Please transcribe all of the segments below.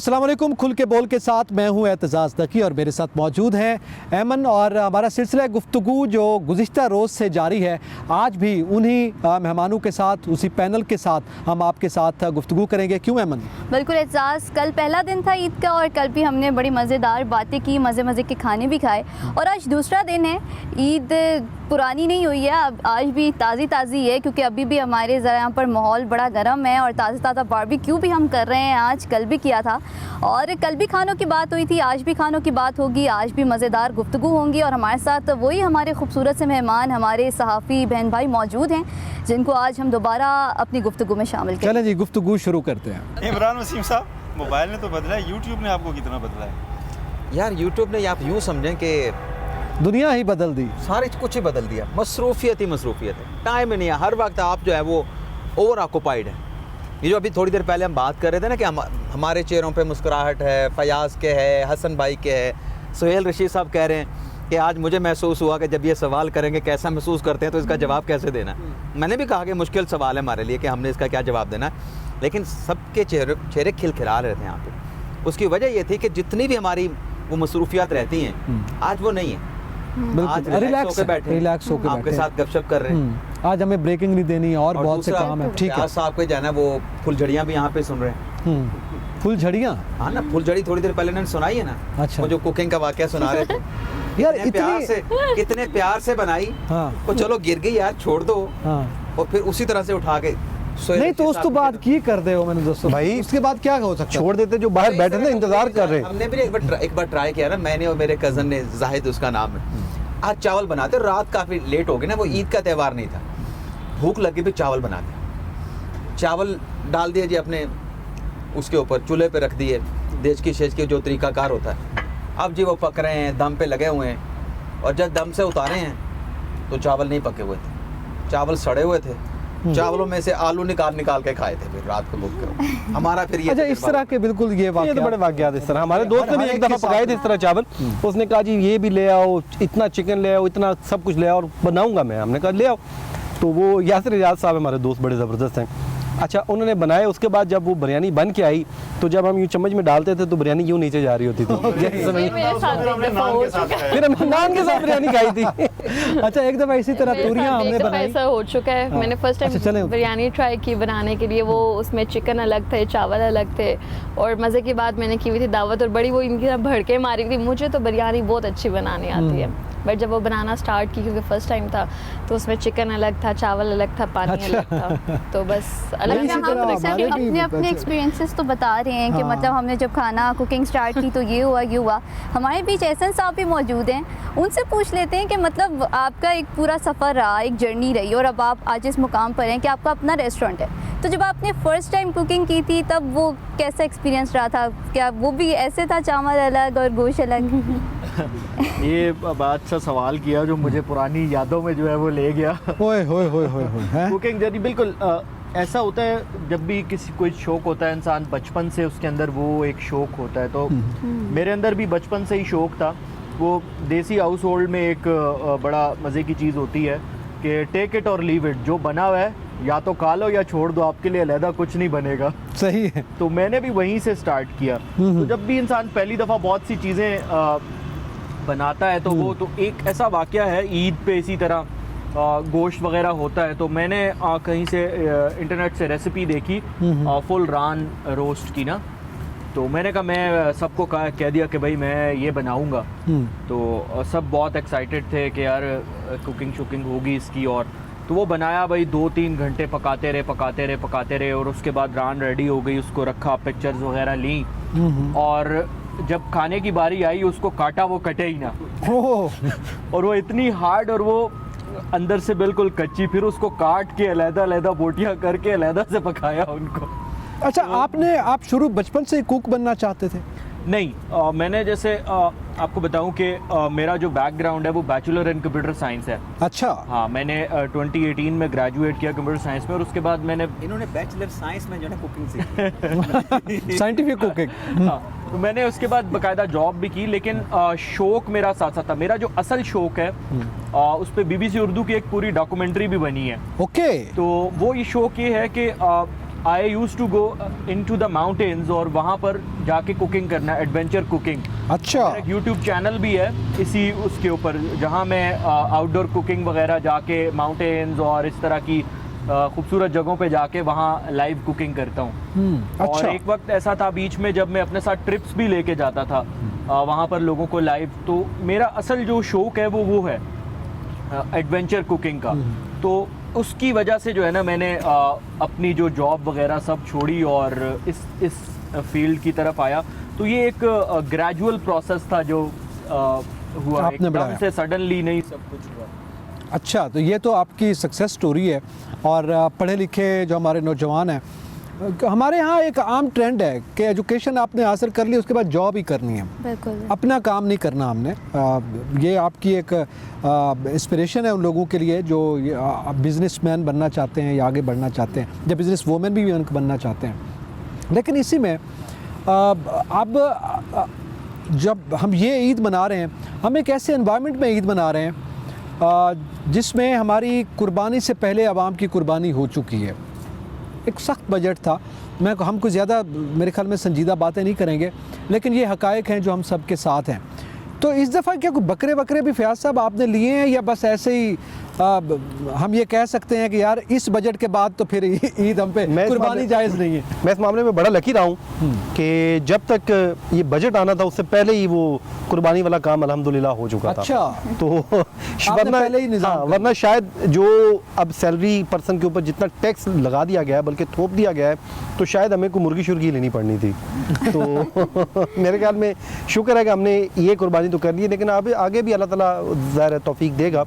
अस्सलाम वालेकुम। खुल के बोल के साथ मैं हूं एतजाज़ दकी और मेरे साथ मौजूद हैं ऐमन। और हमारा सिलसिला गुफ्तगू जो गुज़िश्ता रोज़ से जारी है, आज भी उन्हीं मेहमानों के साथ, उसी पैनल के साथ हम आपके साथ गुफ्तगू करेंगे। क्यों ऐमन? बिल्कुल एतजाज़, कल पहला दिन था ईद का और कल भी हमने बड़ी मज़ेदार बातें की, मज़े के खाने भी खाए और आज दूसरा दिन है। ईद पुरानी नहीं हुई है, अब आज भी ताज़ी है क्योंकि अभी भी हमारे ज़रा यहाँ पर माहौल बड़ा गर्म है और ताज़ा बारबेक्यू भी हम कर रहे हैं। आज कल भी किया था और कल भी खानों की बात हुई थी, आज भी खानों की बात होगी, आज भी मज़ेदार गुफ्तगू होंगी और हमारे साथ वही हमारे खूबसूरत से मेहमान, हमारे सहाफ़ी बहन भाई मौजूद हैं जिनको आज हम दोबारा अपनी गुफ्तगू में शामिल करें। चलें जी, गुफ्तगू शुरू करते हैं। इमरान वसीम साहब, मोबाइल ने तो बदला है, यूट्यूब ने आपको कितना बदला है? यार यूट्यूब ने आप यूँ समझें कि दुनिया ही बदल दी, सारे कुछ ही बदल दिया। मसरूफियत है, टाइम ही नहीं है। हर वक्त आप जो है वो ओवर ऑक्यूपाइड है। ये जो अभी थोड़ी देर पहले हम बात कर रहे थे ना कि हमारे चेहरों पे मुस्कुराहट है, फयाज़ के है, हसन भाई के है, सुहेल रशीद साहब कह रहे हैं कि आज मुझे महसूस हुआ कि जब ये सवाल करेंगे कैसा महसूस करते हैं तो इसका जवाब कैसे देना। मैंने भी कहा कि मुश्किल सवाल है हमारे लिए कि हमने इसका क्या जवाब देना, लेकिन सबके चेहरे खिलखिला रहे थे यहाँ पे। उसकी वजह ये थी कि जितनी भी हमारी वो मसरूफियात रहती हैं आज वो नहीं है। आज रिलैक्स होकर बैठे, आपके साथ गपशप कर रहे हैं। आज हमें ब्रेकिंग नहीं देनी और बहुत से काम है। ठीक है साहब के जाना वो फुलझड़ियाँ भी यहाँ पे सुन रहे हैं। फुलझड़ियाँ, हाँ ना, फुलझड़ी थोड़ी देर पहले इन्होंने सुनाई है ना। अच्छा, वो जो कुकिंग का वाकया सुना रहे थे यार कितने प्यार से बनाई। हाँ। वो चलो गिर गई यार, छोड़ दो। हाँ। और फिर उसी तरह से उठा के नहीं तो उस तो बात की कर दे हो मैंने दोस्तों भाई, उसके बाद क्या हो सकता, छोड़ देते जो बाहर बैठे थे इंतजार कर रहे। हमने भी एक बार ट्राई किया ना, मैंने और मेरे कजन ने, जाहिद उसका नाम है। आज चावल बनाते, रात काफी लेट हो गई ना, वो ईद का त्यौहार नहीं था, भूख लगी भी चावल बनाते। चावल डाल दिए जी अपने उसके ऊपर, चूल्हे पे रख दिए, देश की शेष के जो तरीकाकार होता है। अब जी वो पक रहे हैं, दम पे लगे हुए हैं और जब दम से उतारे हैं तो चावल नहीं पके हुए थे, चावल सड़े हुए थे। चावलों में से आलू निकाल के खाए थे फिर रात को भूख कर। हमारा फिर ये अच्छा, इस तरह के बिल्कुल ये तो बड़े वाकयात इस तरह। हमारे दोस्त ने भी एक दफ़ा पकाए थे इस तरह चावल। उसने कहा जी ये भी ले आओ, इतना चिकन ले आओ, इतना सब कुछ ले आओ और बनाऊंगा मैं। हमने कहा ले आओ। तो वो यासिर इजाज़ साहब हमारे दोस्त बड़े ज़बरदस्त हैं। अच्छा, उन्होंने बनाए। उसके बाद जब वो बिरयानी बन के आई तो जब हम यूँ चम्मच में डालते थे तो बिरयानी यूँ नीचे जा रही होती थी। फिर हमने नान के साथ बिरयानी खाई थी। अच्छा, एक दफ़ा इसी तरह तूरियां हमने बनाई। ऐसा हो चुका है। मैंने फर्स्ट टाइम बिरयानी ट्राई की बनाने के लिए। वो उसमें चिकन अलग थे, चावल अलग थे और मज़े की बात मैंने की हुई थी दावत और बड़ी वो इनकी भड़के मारी थी। मुझे तो बिरयानी बहुत अच्छी बनानी आती है, बट जब वो बनाना स्टार्ट की क्योंकि फर्स्ट टाइम था तो उसमें चिकन अलग था, चावल अलग था, पानी अलग था, तो बस अलग। अपने एक्सपीरियंसेस तो बता रहे हैं कि मतलब हमने जब खाना कुकिंग स्टार्ट की तो ये हुआ। हमारे बीच एहसन साहब भी मौजूद हैं, उनसे पूछ लेते हैं कि मतलब आपका एक पूरा सफ़र रहा, एक जर्नी रही और अब आप आज इस मुकाम पर हैं कि आपका अपना रेस्टोरेंट है। तो जब आपने फर्स्ट टाइम कुकिंग की थी तब वो कैसा एक्सपीरियंस रहा था? क्या वो भी ऐसे था, चावल अलग और गोश्त अलग? ये बात सा सवाल किया जो मुझे पुरानी यादों में जो है वो ले गया। ओए कुकिंग जर्नी बिल्कुल ऐसा होता है। जब भी किसी कोई शौक़ होता है इंसान, बचपन से उसके अंदर वो एक शौक़ होता है। तो मेरे अंदर भी बचपन से ही शौक़ था। वो देसी हाउस होल्ड में एक बड़ा मज़े की चीज़ होती है कि टेक इट और लीव इट। जो बना हुआ है या तो खा लो या छोड़ दो, आपके लिए अलहदा कुछ नहीं बनेगा। सही है। तो मैंने भी वहीं से स्टार्ट किया। तो जब भी इंसान पहली दफ़ा बहुत सी चीज़ें बनाता है तो वो तो एक ऐसा वाकया है ईद पे इसी तरह गोश्त वगैरह होता है। तो मैंने कहीं से इंटरनेट से रेसिपी देखी फुल रान रोस्ट की ना। तो मैंने कहा, मैं सबको कह दिया कि भाई मैं ये बनाऊंगा। तो सब बहुत एक्साइटेड थे कि यार कुकिंग शुकिंग होगी इसकी। और तो वो बनाया भाई, 2-3 घंटे पकाते रहे और उसके बाद रान रेडी हो गई, उसको रखा, पिक्चर्स वगैरह ली और जब खाने की बारी आई उसको काटा, वो कटे ही ना। और वो इतनी हार्ड और वो अंदर से बिल्कुल कच्ची। फिर उसको काट के अलग-अलग बोटियां करके अलग से पकाया उनको। अच्छा, आप शुरू बचपन से कुक बनना चाहते थे? नहीं, मैंने जैसे आपको बताऊं कि मेरा जो बैकग्राउंड है वो बैचलर इन कंप्यूटर साइंस है। अच्छा। हाँ, मैंने 2018 में ग्रेजुएट किया कंप्यूटर साइंस में और उसके बाद मैंने इन्होंने बैचलर साइंस में जो है कुकिंग सीखी। Scientific cooking. हाँ, तो मैंने उसके बाद बाकायदा जॉब भी की, लेकिन शौक़ मेरा साथ साथ था। मेरा जो असल शौक़ है उस पर BBC उर्दू की एक पूरी डॉक्यूमेंट्री भी बनी है। ओके। तो वो ये शौक़ ये है कि I used to go into the mountains और वहाँ पर जाके कुकिंग करना, एडवेंचर कुकिंग। अच्छा, एक यूट्यूब चैनल भी है इसी उसके ऊपर, जहाँ मैं आउटडोर कुकिंग वगैरह जाके माउंटेन्स और इस तरह की खूबसूरत जगहों पे जाके वहाँ लाइव कुकिंग करता हूँ। अच्छा। और एक वक्त ऐसा था बीच में जब मैं अपने साथ ट्रिप्स भी लेके जाता था वहाँ पर लोगों को लाइव। तो मेरा असल जो शौक है वो है एडवेंचर कुकिंग का। तो उसकी वजह से जो है ना मैंने अपनी जो जॉब वगैरह सब छोड़ी और इस फील्ड की तरफ आया। तो ये एक ग्रेजुअल प्रोसेस था जो हुआ, आपने एकदम बढ़ाया। से सडनली नहीं सब कुछ हुआ। अच्छा, तो ये तो आपकी सक्सेस स्टोरी है। और पढ़े लिखे जो हमारे नौजवान हैं, हमारे यहाँ एक आम ट्रेंड है कि एजुकेशन आपने हासिल कर ली उसके बाद जॉब ही करनी है, बिल्कुल अपना काम नहीं करना हमने। ये आपकी एक इंस्पिरेशन है उन लोगों के लिए जो बिजनेसमैन बनना चाहते हैं या आगे बढ़ना चाहते हैं, या बिजनेस वूमेन भी बनना चाहते हैं। लेकिन इसी में अब जब हम ये ईद मना रहे हैं, हम एक ऐसे एनवायरनमेंट में ईद मना रहे हैं जिसमें हमारी कुर्बानी से पहले अवाम की कुर्बानी हो चुकी है। एक सख्त बजट था। हम कुछ ज़्यादा मेरे ख्याल में संजीदा बातें नहीं करेंगे, लेकिन ये हकायक हैं जो हम सब के साथ हैं। तो इस दफ़ा क्या कोई बकरे भी फयाज साहब आपने लिए हैं, या बस ऐसे ही हम ये कह सकते हैं कि यार इस बजट के बाद तो फिर ईद हम पे कुर्बानी जायज़ नहीं है? मैं इस मामले में बड़ा लकी रहा हूँ कि जब तक ये बजट आना था उससे पहले ही वो कुर्बानी वाला काम अल्हम्दुलिल्लाह हो चुका था। अच्छा, तो पहले ही निज़ाम कर वरना शायद जो अब सैलरी पर्सन के ऊपर जितना टैक्स लगा दिया गया है, बल्कि थोप दिया गया है, तो शायद हमें को मुर्गी शुर्गी लेनी पड़नी थी। तो मेरे ख्याल में शुक्र है कि हमने ये कुर्बानी तो कर ली है, लेकिन अब आगे भी अल्लाह ताला ज़ाहिर है तौफीक देगा।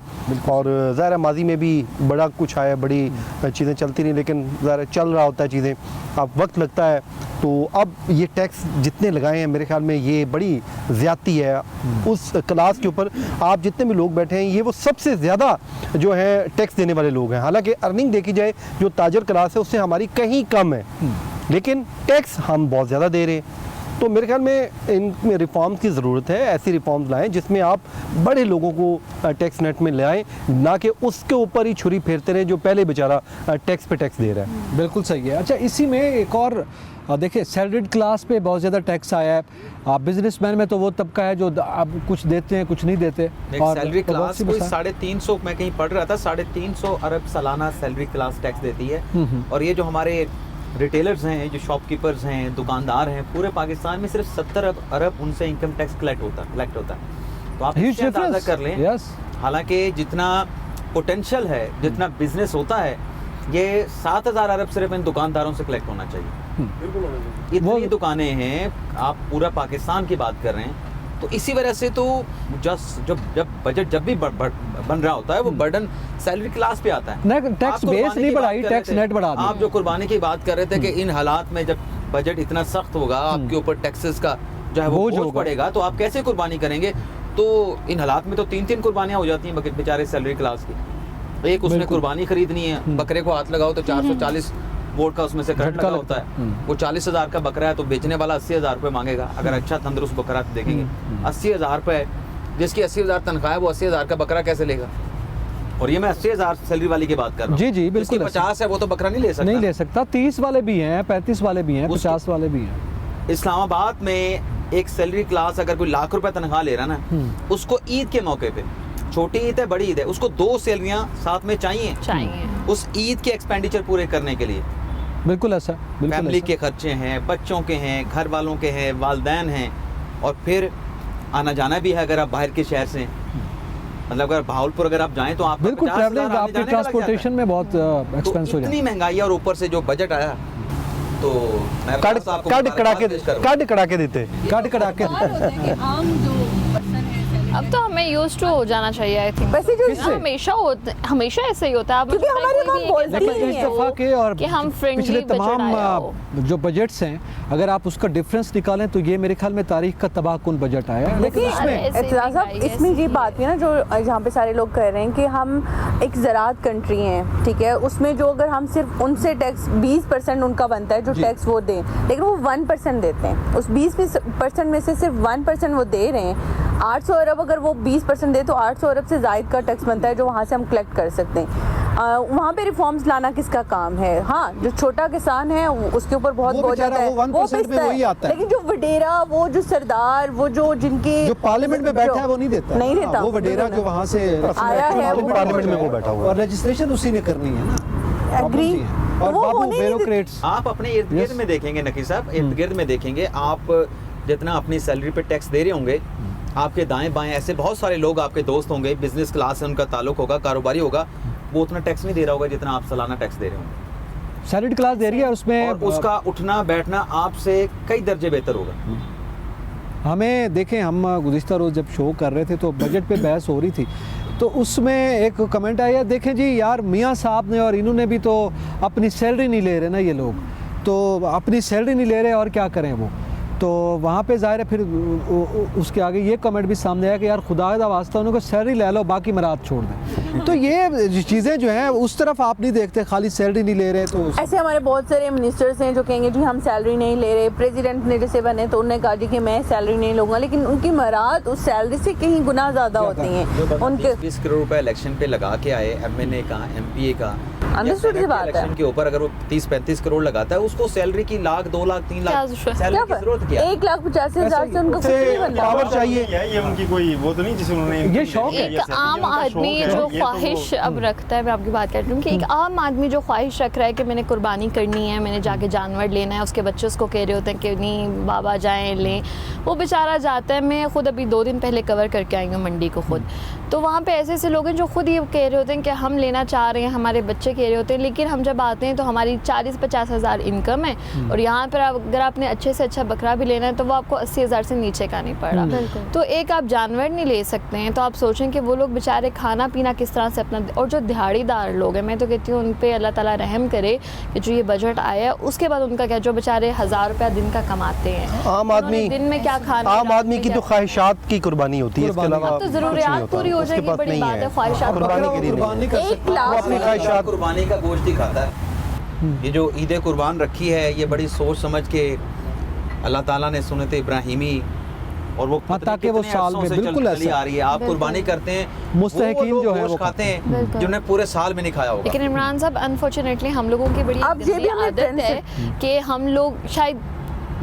और ज़ाहिर है माजी में भी बड़ा कुछ आया, बड़ी चीज़ें चलती नहीं, लेकिन ज़ाहिर है चल रहा होता है चीज़ें, अब वक्त लगता है। तो अब ये टैक्स जितने लगाए हैं मेरे ख्याल में ये बड़ी ज़्यादती है उस क्लास के ऊपर। आप जितने भी लोग बैठे हैं ये वो सबसे ज़्यादा जो है टैक्स देने वाले लोग हैं। हालांकि अर्निंग देखी जाए जो ताजर क्लास है उससे हमारी कहीं कम है, लेकिन टैक्स हम बहुत ज़्यादा दे रहे हैं। तो मेरे ख्याल में इनमें रिफॉर्म्स की ज़रूरत है, ऐसी रिफॉर्म्स लाएं जिसमें आप बड़े लोगों को टैक्स नेट में ले आएँ, ना कि उसके ऊपर ही छुरी फेरते रहें जो पहले बेचारा टैक्स पे टैक्स दे रहा है। बिल्कुल सही है। अच्छा, इसी में एक और देखिए, सैलरीड क्लास पे बहुत ज़्यादा टैक्स आया है। बिजनेसमैन में तो वो तबका है जो अब कुछ देते हैं कुछ नहीं देते। और सैलरी क्लास कोई 350, मैं कहीं पढ़ रहा था, 350 अरब सालाना सैलरी क्लास टैक्स देती है। और ये जो हमारे रिटेलर्स हैं, जो शॉपकीपर्स हैं, दुकानदार हैं, पूरे पाकिस्तान में सिर्फ 70 अरब उनसे इनकम टैक्स कलेक्ट होता है। तो आप इससे अंदाजा कर लें। हालांकि जितना पोटेंशियल है, जितना बिजनेस होता है, ये 7000 अरब सिर्फ इन दुकानदारों से कलेक्ट होना चाहिए। इतनी दुकानें हैं, आप पूरा पाकिस्तान की बात कर रहे हैं। तो इसी वजह से तो जब बजट जब भी बन रहा होता है वो बर्डन सैलरी क्लास पे आता है। टैक्स बेस नहीं बढ़ाई, टैक्स नेट बढ़ा दिया। आप जो कुर्बानी की बात कर रहे थे कि इन हालात में जब बजट इतना सख्त होगा, आपके ऊपर टैक्सेस का जो है वो बोझ पड़ेगा, तो आप कैसे कुर्बानी करेंगे? तो इन हालात में तो 3-3 कुर्बानियां हो जाती हैं बेचारे सैलरी क्लास की। एक उसने कुर्बानी खरीदनी है, बकरे को हाथ लगाओ तो 440 वोट का उसमें से कट लगा होता है। वो 40,000 का बकरा है तो बेचने वाला 80,000 रुपये मांगेगा। अगर अच्छा तंदुरुस्त बकरा देखेंगे 80,000 रुपये, जिसकी 80,000 तनख्वाह है वो 80,000 का बकरा कैसे लेगा? और ये मैं 80,000 सैलरी वाली की बात कर रहा हूँ। जी बिल्कुल। 50 है वो तो बकरा नहीं ले सकता। 30 वाले भी हैं, 35 वाले भी हैं, 50 वाले भी हैं। इस्लामाबाद में एक सैलरी क्लास अगर कोई लाख रुपए तनख्वाह ले रहा ना, उसको ईद के मौके पे, छोटी ईद है बड़ी ईद है, उसको 2 सैलरियां साथ में चाहिए उस ईद के एक्सपेंडिचर पूरे करने के लिए। बिल्कुल ऐसा, फैमिली के खर्चे हैं, बच्चों के हैं, घर वालों के हैं, वालदैन हैं, और फिर आना जाना भी है। अगर आप बाहर के शहर से, मतलब अगर भावलपुर अगर आप जाएं तो आप बिल्कुल ट्रैवलिंग, आपके ट्रांसपोर्टेशन में बहुत एक्सपेंस हो जाता है। इतनी महंगाई और ऊपर से जो बजट आया, तो मैं काट कड़ा के देते। अब तो हमें यूज टू हो जाना चाहिए, आई थिंक। वैसे जो हमेशा ऐसे ही होता है। क्योंकि हमारे वहाँ बोलते ही इस दफा के और कि हम पिछले तमाम जो बजट्स हैं, अगर आप उसका डिफरेंस निकालें तो ये मेरे ख्याल में तारीख का तबाहकुन बजट आया है। लेकिन इसमें ये बात है ना जो जहाँ पे सारे लोग कह रहे हैं कि हम एक ज़राअत कंट्री हैं, ठीक है, उसमें जो अगर हम सिर्फ उनसे टैक्स 20% उनका बनता है जो टैक्स वो दें, लेकिन वो 1% देते हैं। उस 20% में से सिर्फ 1% वो दे रहे हैं। 800 अरब अगर वो 20% दे तो 800 अरब से ज़ायद का टैक्स बनता है जो वहाँ से हम कलेक्ट कर सकते हैं। वहाँ पे रिफॉर्म्स लाना किसका काम है? हाँ, जो छोटा किसान है उसके ऊपर बहुत बोझ आता है, वो 1% में वही आता है। लेकिन जो वडेरा, वो जो सरदार, वो जो जिनके जो पार्लियामेंट में बैठा है वो नहीं देता, नहीं देता। वो वडेरा जो वहाँ से आया है, वो पार्लियामेंट में वो बैठा हुआ है। और रजिस्ट्रेशन उसी ने करनी है ना। एग्री। और वो बाबू होने नहीं दे- ब्यूरोक्रेट्स आप अपने इर्द गिर्द में देखेंगे नकीब साहब, इर्द गिर्द में देखेंगे आप जितना अपनी सैलरी पे टैक्स दे रहे होंगे, आपके दाएं बाएं ऐसे बहुत सारे लोग आपके दोस्त होंगे, बिजनेस क्लास से उनका ताल्लुक होगा, कारोबारी होगा, वो उतना टैक्स नहीं दे रहा होगा जितना आप सालाना टैक्स दे रहे होंगे। सैलरीड क्लास दे रही है, उसमें और उसका उठना बैठना आपसे कई दर्जे बेहतर होगा। हमें देखें, हम गुज़िश्ता रोज़ जब शो कर रहे थे तो बजट पे बहस हो रही थी, तो उसमें एक कमेंट आया, देखें जी यार मियाँ साहब ने और इन्होंने भी तो अपनी सैलरी नहीं ले रहे ना, ये लोग तो अपनी सैलरी नहीं ले रहे और क्या करें वो। तो वहाँ पे ज़ाहिर है फिर उसके आगे ये कमेंट भी सामने आया कि यार खुदा का वास्ता उनको सैलरी ले लो, बाकी मराद छोड़ दें। तो ये चीज़ें जो हैं उस तरफ आप नहीं देखते, खाली सैलरी नहीं ले रहे तो ऐसे हमारे बहुत सारे मिनिस्टर्स हैं जो कहेंगे जी हम सैलरी नहीं ले रहे। प्रेसिडेंट ने जैसे बने तो उन्होंने कहा जी कि मैं सैलरी नहीं लूँगा, लेकिन उनकी मराद उस सैलरी से कहीं गुना ज़्यादा होती हैं। उनके 20 करोड़ रुपए इलेक्शन पे लगा के आए, एमएनए का, एमपीए का, अंडरस्टूड सी बात है। इलेक्शन के ऊपर अगर वो 30-35 करोड़ लगाता है, उसको सैलरी की लाख 2 लाख 3 लाख सैलरी की जरूरत क्या है? 1,85,000 से उनको कुछ नहीं बनना। पावर चाहिए। ये उनकी कोई वो तो नहीं जिसे उन्होंने ये शौक है। एक आम आदमी जो ख्वाहिश अब रखता है, मैं आपकी बात कर रही हूँ कि एक आम आदमी जो ख्वाहिश रख रहा है कि मैंने कुर्बानी करनी है, मैंने जाके जानवर लेना है, उसके बच्चे उसको कह रहे होते हैं कि नहीं बाबा जाएं लें, वो बेचारा जाता है। मैं खुद अभी 2 दिन पहले कवर करके आई हूँ मंडी को खुद, तो वहाँ पे ऐसे ऐसे लोग हैं जो खुद ये कह रहे होते हैं कि हम लेना चाह रहे हैं, हमारे बच्चे कह रहे होते हैं, लेकिन हम जब आते हैं तो हमारी 40-50 हज़ार इनकम है, और यहाँ पर अगर आपने अच्छे से अच्छा बकरा भी लेना है तो वो आपको 80,000 से नीचे का नहीं पड़ रहा। तो एक आप जानवर नहीं ले सकते हैं, तो आप सोचें कि वो लोग बेचारे खाना पीना किस तरह से अपना, और जो दिहाड़ीदार लोग हैं, मैं तो कहती हूँ उन पे अल्लाह ताला रहम करे कि जो ये बजट आया है उसके बाद उनका क्या, जो बेचारे 1,000 रुपया दिन का कमाते हैं, आम आदमी, दिन में क्या खाना, आम आदमी की तो ख्वाहिशात की कुर्बानी होती है, इसके अलावा तो कुछ नहीं ज़रूरियात होता। पूरी हो उसके जाएगी, पास बड़ी नहीं बात है, ख्वाहिशात कुर्बानी के लिए कुर्बान नहीं कर एक सकता। लाख वो अपनी ख्वाहिशात कुर्बानी का गोश्त ही खाता है। ये जो ईद कुर्बान रखी है, ये बड़ी सोच समझ के अल्लाह ताला ने सुन्नत इब्राहिमी, और वो ताकि वो साल में बिल्कुल चली आ रही है, आप कुर्बानी करते हैं, मुस्तहिकीन वो जो है गोश्त वो खाते हैं जिन्होंने पूरे साल में नहीं खाया होगा। लेकिन इमरान साहब अनफॉर्चुनेटली हम लोगों की बड़ी अब ये भी हमें आदत ट्रेंड है कि हम लोग शायद,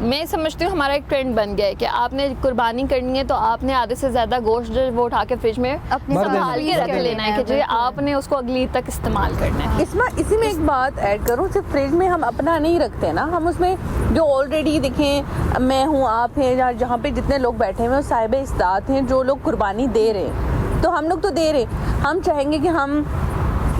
मैं समझती हूँ हमारा एक ट्रेंड बन गया है कि आपने कुर्बानी करनी है तो आपने आधे से ज़्यादा गोश्त जो वो उठा के फ्रिज में अपने संभाल के रख लेना है कि जो आपने उसको अगली तक इस्तेमाल करना है। इसमें इसी में एक बात ऐड करूँ, सिर्फ फ्रिज में हम अपना नहीं रखते ना, हम उसमें जो ऑलरेडी देखें, मैं हूँ, आप हैं, जहाँ पे जितने लोग बैठे हुए हैं साहिब इस्तात हैं, जो लोग कुर्बानी दे रहे हैं, तो हम लोग तो दे रहे, हम चाहेंगे कि हम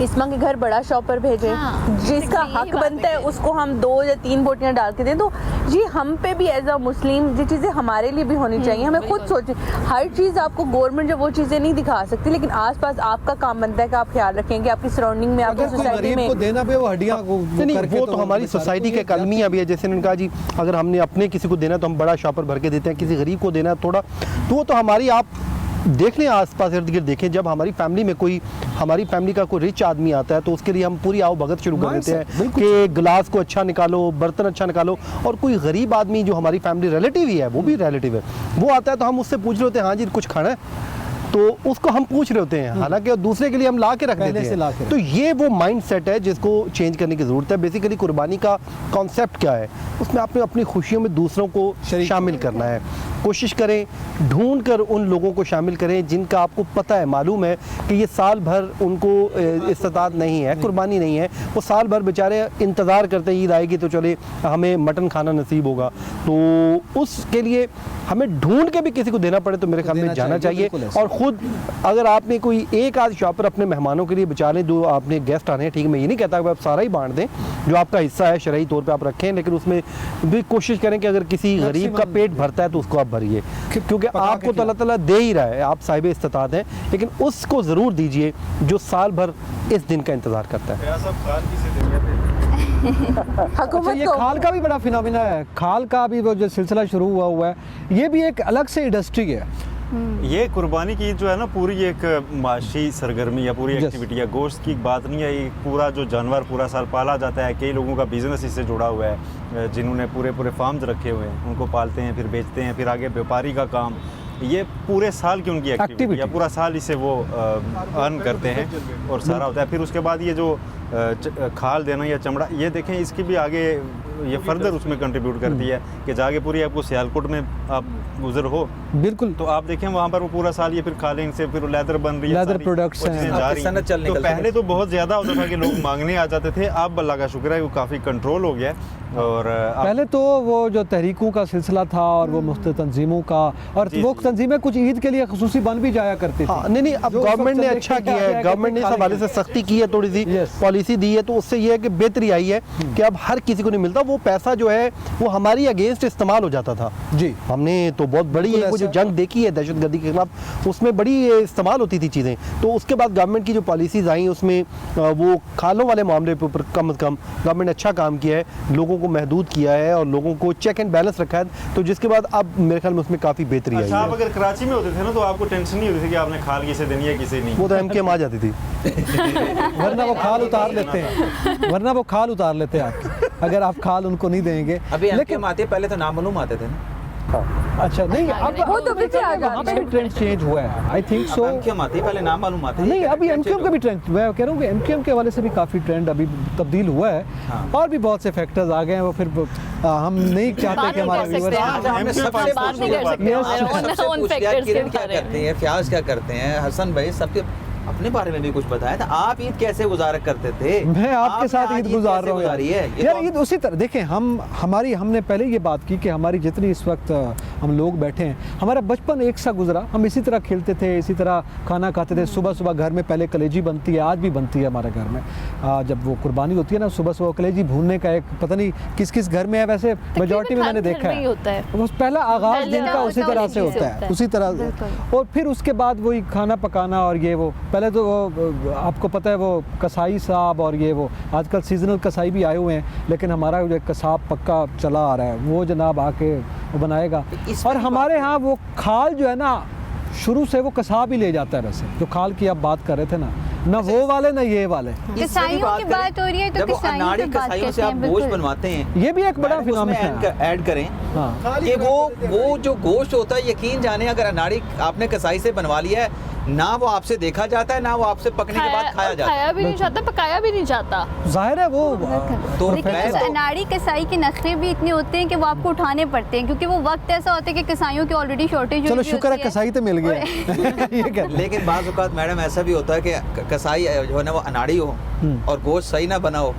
इस्मा के घर बड़ा शॉपर भेजें, हाँ, जिसका यही हक बात बनता है है। उसको हम 2 या 3 बोटियां डाल के दें। तो ये हम पे भी एज अ मुस्लिम ये चीज़ें हमारे लिए भी होनी चाहिए। हमें खुद सोचें, हर चीज़ आपको गवर्नमेंट जो वो चीज़ें नहीं दिखा सकती, लेकिन आसपास आपका काम बनता है कि आप ख्याल रखें कि आपकी सराउंडिंग में, आपकी अगर कोई सोसाइटी गरीब में को देना पे वो हड्डियां नहीं, वो तो हमारी सोसाइटी के कलमियाँ भी है। जैसे उन्होंने कहा जी अगर हमने अपने किसी को देना तो हम बड़ा शॉपर भर के देते हैं, किसी गरीब को देना थोड़ा, तो वो तो हमारी, आप देख लें आसपास इर्द गिर्द देखें, जब हमारी फैमिली में कोई, हमारी फैमिली का कोई रिच आदमी आता है तो उसके लिए हम पूरी आओ भगत शुरू कर देते हैं कि गिलास को अच्छा निकालो, बर्तन अच्छा निकालो। और कोई गरीब आदमी जो हमारी फैमिली रिलेटिव ही है, वो भी रिलेटिव है, वो आता है तो हम उससे पूछ रहे होते हैं हाँ जी कुछ खाना है, तो उसको हम पूछ रहे होते हैं, हालांकि दूसरे के लिए हम ला के रख देते हैं। तो ये वो माइंड सेट है जिसको चेंज करने की ज़रूरत है। बेसिकली कुर्बानी का कॉन्सेप्ट क्या है, उसमें आपने अपनी खुशियों में दूसरों को शामिल करना है। कोशिश करें, ढूंढ कर उन लोगों को शामिल करें जिनका आपको पता है, मालूम है कि ये साल भर उनको इस्तात नहीं है, कुर्बानी नहीं है, वो साल भर बेचारे इंतज़ार करते हैं ईद आएगी तो चले हमें मटन खाना नसीब होगा। तो उसके लिए हमें ढूंढ के भी किसी को देना पड़े तो मेरे ख्याल में जाना चाहिए। और ख़ुद अगर आपने कोई एक आध शॉपर अपने मेहमानों के लिए बचा लें, जो आपने गेस्ट आने हैं, ठीक, मैं ये नहीं कहता कि आप सारा ही बांट दें, जो आपका हिस्सा है शरई तौर पे आप रखें, लेकिन उसमें भी कोशिश करें कि अगर किसी गरीब का पेट भरता है तो उसको आप भरिए, क्योंकि आपको तो अल्लाह ताला दे ही रहा है, आप साहिब इस्तात हैं, लेकिन उसको ज़रूर दीजिए जो साल भर इस दिन का इंतज़ार करता है। हुकूमत ये खाल का भी बड़ा फिनोमिना है, खाल का भी वो जो सिलसिला शुरू हुआ है, ये भी एक अलग से इंडस्ट्री है। ये कुर्बानी की जो है ना पूरी एक माशी सरगर्मी या पूरी एक्टिविटी है, गोश्त की बात नहीं है, ये पूरा जो जानवर पूरा साल पाला जाता है, कई लोगों का बिजनेस इससे जुड़ा हुआ है, जिन्होंने पूरे फार्म्स रखे हुए हैं, उनको पालते हैं, फिर बेचते हैं, फिर आगे व्यापारी का काम, ये पूरे साल की उनकी एक्टिविटी Activity. या पूरा साल इसे वो अर्न करते हैं और सारा होता है। फिर उसके बाद ये जो खाल देना या चमड़ा, ये देखें इसकी भी आगे ये फर्दर उसमें कंट्रीब्यूट करती है कि जाके पूरी आपको सियालकोट में आप गुजर हो बिल्कुल। तो आप देखें वहाँ पर वो पूरा साल ये फिर खालिंग से फिर लेदर बन रही है, लेदर सारी प्रोडक्ट्स वो हैं। चीज़ें जा आपकी रही सनत चल हैं। तो निकल पहले तो बहुत ज़्यादा होता था कि लोग मांगने आ जाते थे, अब अल्लाह का शुक्र है वो काफ़ी कंट्रोल हो गया है। और अब पहले तो वो जो तहरीकों का सिलसिला था और वो मुख्तलिफ तंजीमों का, और जी, वो जी। तंजीमें कुछ ईद के लिए खुसूसी बन भी जाया करती थी। हाँ, नहीं अब जो उस गवर्नमेंट वक्त ने से अच्छा देखते किया आते है, हैं गवर्नमेंट ने इस कि हवाले से सख्ती की है, थोड़ी सी Yes. पॉलिसी दी है, तो उससे ये है कि बेहतरी आई है कि अब हर किसी को नहीं मिलता। वो पैसा जो है वो हमारी अगेंस्ट इस्तेमाल हो जाता था। जी। हमने तो बहुत बड़ी बिल्कुल एक वो जो ऐसा। जंग देखी है दहशतगर्दी के खिलाफ, उसमें बड़ी ये इस्तेमाल होती थी चीज़ें। तो उसके बाद गवर्नमेंट की जो पॉलिसीज़ आई उसमें वो खालों वाले मामले पे ऊपर कम से कम गवर्नमेंट ने अच्छा काम किया है, लोगों को महदूद किया है और लोगों को चेक एंड बैलेंस रखा है। तो जिसके बाद अब मेरे ख्याल में उसमें काफ़ी बेहतरी आई अच्छा, आप है। अगर कराची में होते थे ना तो आपको टेंशन नहीं होती थी कि आपने खाल किसे देनी है किसे नहीं। वो तो MKM आ जाती थी। वरना वो खाल उतार लेते हैं, वरना वो खाल उतार लेते हैं आपकी, अगर आप खाल उनको नहीं देंगे। अभी लेकिन एमकेएम आती है, पहले तो नामालूम आते थे ना। अच्छा नहीं, अब वो तो पीछे आ वहाँ जाते पे हैं। ट्रेंड चेंज हुआ है, आई थिंक सो। एमकेएम आती है, पहले नामालूम आते थे। नहीं, अभी MKM का भी ट्रेंड, मैं कह रहा हूँ कि MKM के हवाले से भी काफ़ी ट्रेंड अभी तब्दील हुआ है। हाँ। और भी बहुत से फैक्टर्स आ गए हैं, वो फिर हम नहीं चाहते बात कि हमारे नहीं कर सकते viewers- हैं। हमने MKM सबसे बात नहीं कर सकते Yes. सबसे उन पूछ लिया फैक्टर्स के किरण क्या बारे में। करते हैं, फ्याज क्या करते हैं, हसन भाई सबके अपने बारे में भी कुछ बताया था। आप ईद कैसे गुजारा करते थे? मैं आपके आपने साथ आज ईद गुजार कैसे रहा हूँ गुजारी है? ये यार। तो ईद उसी तरह देखें, हमने पहले ये बात की कि हमारी जितनी इस वक्त हम लोग बैठे हैं, हमारा बचपन एक सा गुजरा। हम इसी तरह खेलते थे, इसी तरह खाना खाते थे। सुबह सुबह घर में पहले कलेजी बनती है, आज भी बनती है हमारे घर में। जब वो कुर्बानी होती है ना, सुबह सुबह कलेजी भूनने का एक पता नहीं किस किस घर में है, वैसे मेजॉरिटी में मैंने हर घर देखा में ही होता है। वो पहला आगाज पहले दिन का का उसी होता तरह है, से उसी होता से है, उसी तरह। बिल्कुल। और फिर उसके बाद वही खाना पकाना और ये वो, पहले तो वो आपको पता है वो कसाई साहब और ये वो, आजकल सीजनल कसाई भी आए हुए हैं, लेकिन हमारा जो कसाब पक्का चला आ रहा है, वो जनाब आके वो बनाएगा। इसमें और भी हमारे यहाँ वो खाल जो है ना, शुरू से वो कसाब ही ले जाता है। वैसे जो खाल की आप बात कर रहे थे ना वो वाले ना ये वाले, इससे भी कसाईयों की करें। बात हो रही है तो जब वो कसाईयों अनाड़ी की बात कसाईयों करते से आप हैं, गोश्त बिल्कुल। बनवाते हैं, ये भी एक बड़ा मैडम, उसमें फिनोमेना है। ऐड करें हाँ। कि वो जो गोश्त होता है, यकीन जाने अगर अनाड़ी आपने कसाई से बनवा लिया है ना, वो आपसे देखा जाता है ना वो आपसे पकने के बाद खाया जाता है। खाया भी नहीं जाता, पकाया भी नहीं जाता। जाहिर है वो तो लेकिन मैं उस तो- अनाड़ी कसाई के नखरे भी इतने होते हैं कि वो आपको उठाने पड़ते हैं, क्योंकि वो वक्त ऐसा होता है कि कसाईयों की ऑलरेडी शॉर्टेज चलो शुक्र है कसाई तो मिल गया ये कहते हैं। लेकिन बाज़ औक़ात मैडम ऐसा भी होता है कि कसाई जो है ना वो अनाड़ी हो और गोश्त सही ना बना हो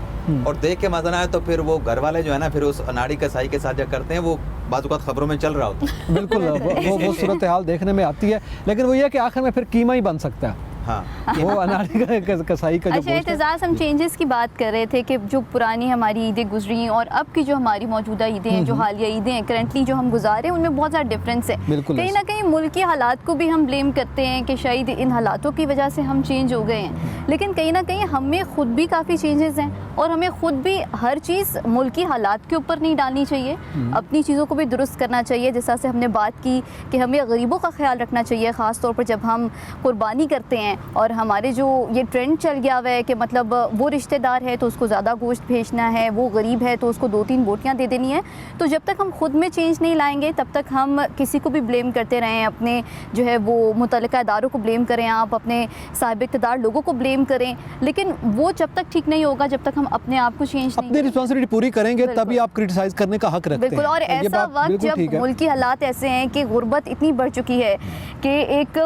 और देख के मजा ना आए, तो फिर वो घर वाले जो है ना फिर उस अनाड़ी कसाई के साथ जो करते हैं, वो बाज़ औक़ात खबरों में चल रहा होता है। बिल्कुल वो सूरत हाल देखने में आती है, लेकिन वो ये है कि आखिर में फिर कीमा ही बन सकता है हाँ, वो अनाड़ी कसाई का जो अच्छा गोश्त है। एतजाज़, हम चेंजेस की बात कर रहे थे कि जो पुरानी हमारी ईदें गुजरी और अब की जो हमारी मौजूदा ईदें हैं, जो हालिया ईदें हैं करंटली जो हम गुजार रहे हैं, उनमें बहुत ज़्यादा डिफरेंस है। बिल्कुल कहीं ऐसा। ना कहीं मुल्क के हालात को भी हम ब्लेम करते हैं कि शायद इन हालातों की वजह से हम चेंज हो गए हैं, लेकिन कहीं ना कहीं हमें खुद भी काफ़ी चेंजेस हैं और हमें खुद भी हर चीज़ मुल्की हालात के ऊपर नहीं डालनी चाहिए, अपनी चीज़ों को भी दुरुस्त करना चाहिए। जैसा से हमने बात की कि हमें गरीबों का ख्याल रखना चाहिए, ख़ास तौर पर जब हम कुर्बानी करते हैं। और हमारे जो ये ट्रेंड चल गया हुआ है कि मतलब वो रिश्तेदार है तो उसको ज़्यादा गोश्त भेजना है, वो गरीब है तो उसको 2-3 बोटियाँ दे देनी है। तो जब तक हम खुद में चेंज नहीं लाएंगे तब तक हम किसी को भी ब्लेम करते रहें, अपने जो है वो मुतल्लिका इदारों को ब्लेम करें, आप अपने साहिब इक़्तिदार लोगों को ब्लेम करें, लेकिन वो जब तक ठीक नहीं होगा जब तक हम अपने आप को चेंज नहीं अपनी करेंगे। रिस्पॉन्सिबिलिटी पूरी करेंगे बिल्कुल। तभी आप क्रिटिसाइज करने का हक रखते हैं। बिल्कुल। और ये ऐसा बात वक्त बिल्कुल जब ठीक है। मुल्की हालात ऐसे हैं कि गुर्बत इतनी बढ़ चुकी है कि एक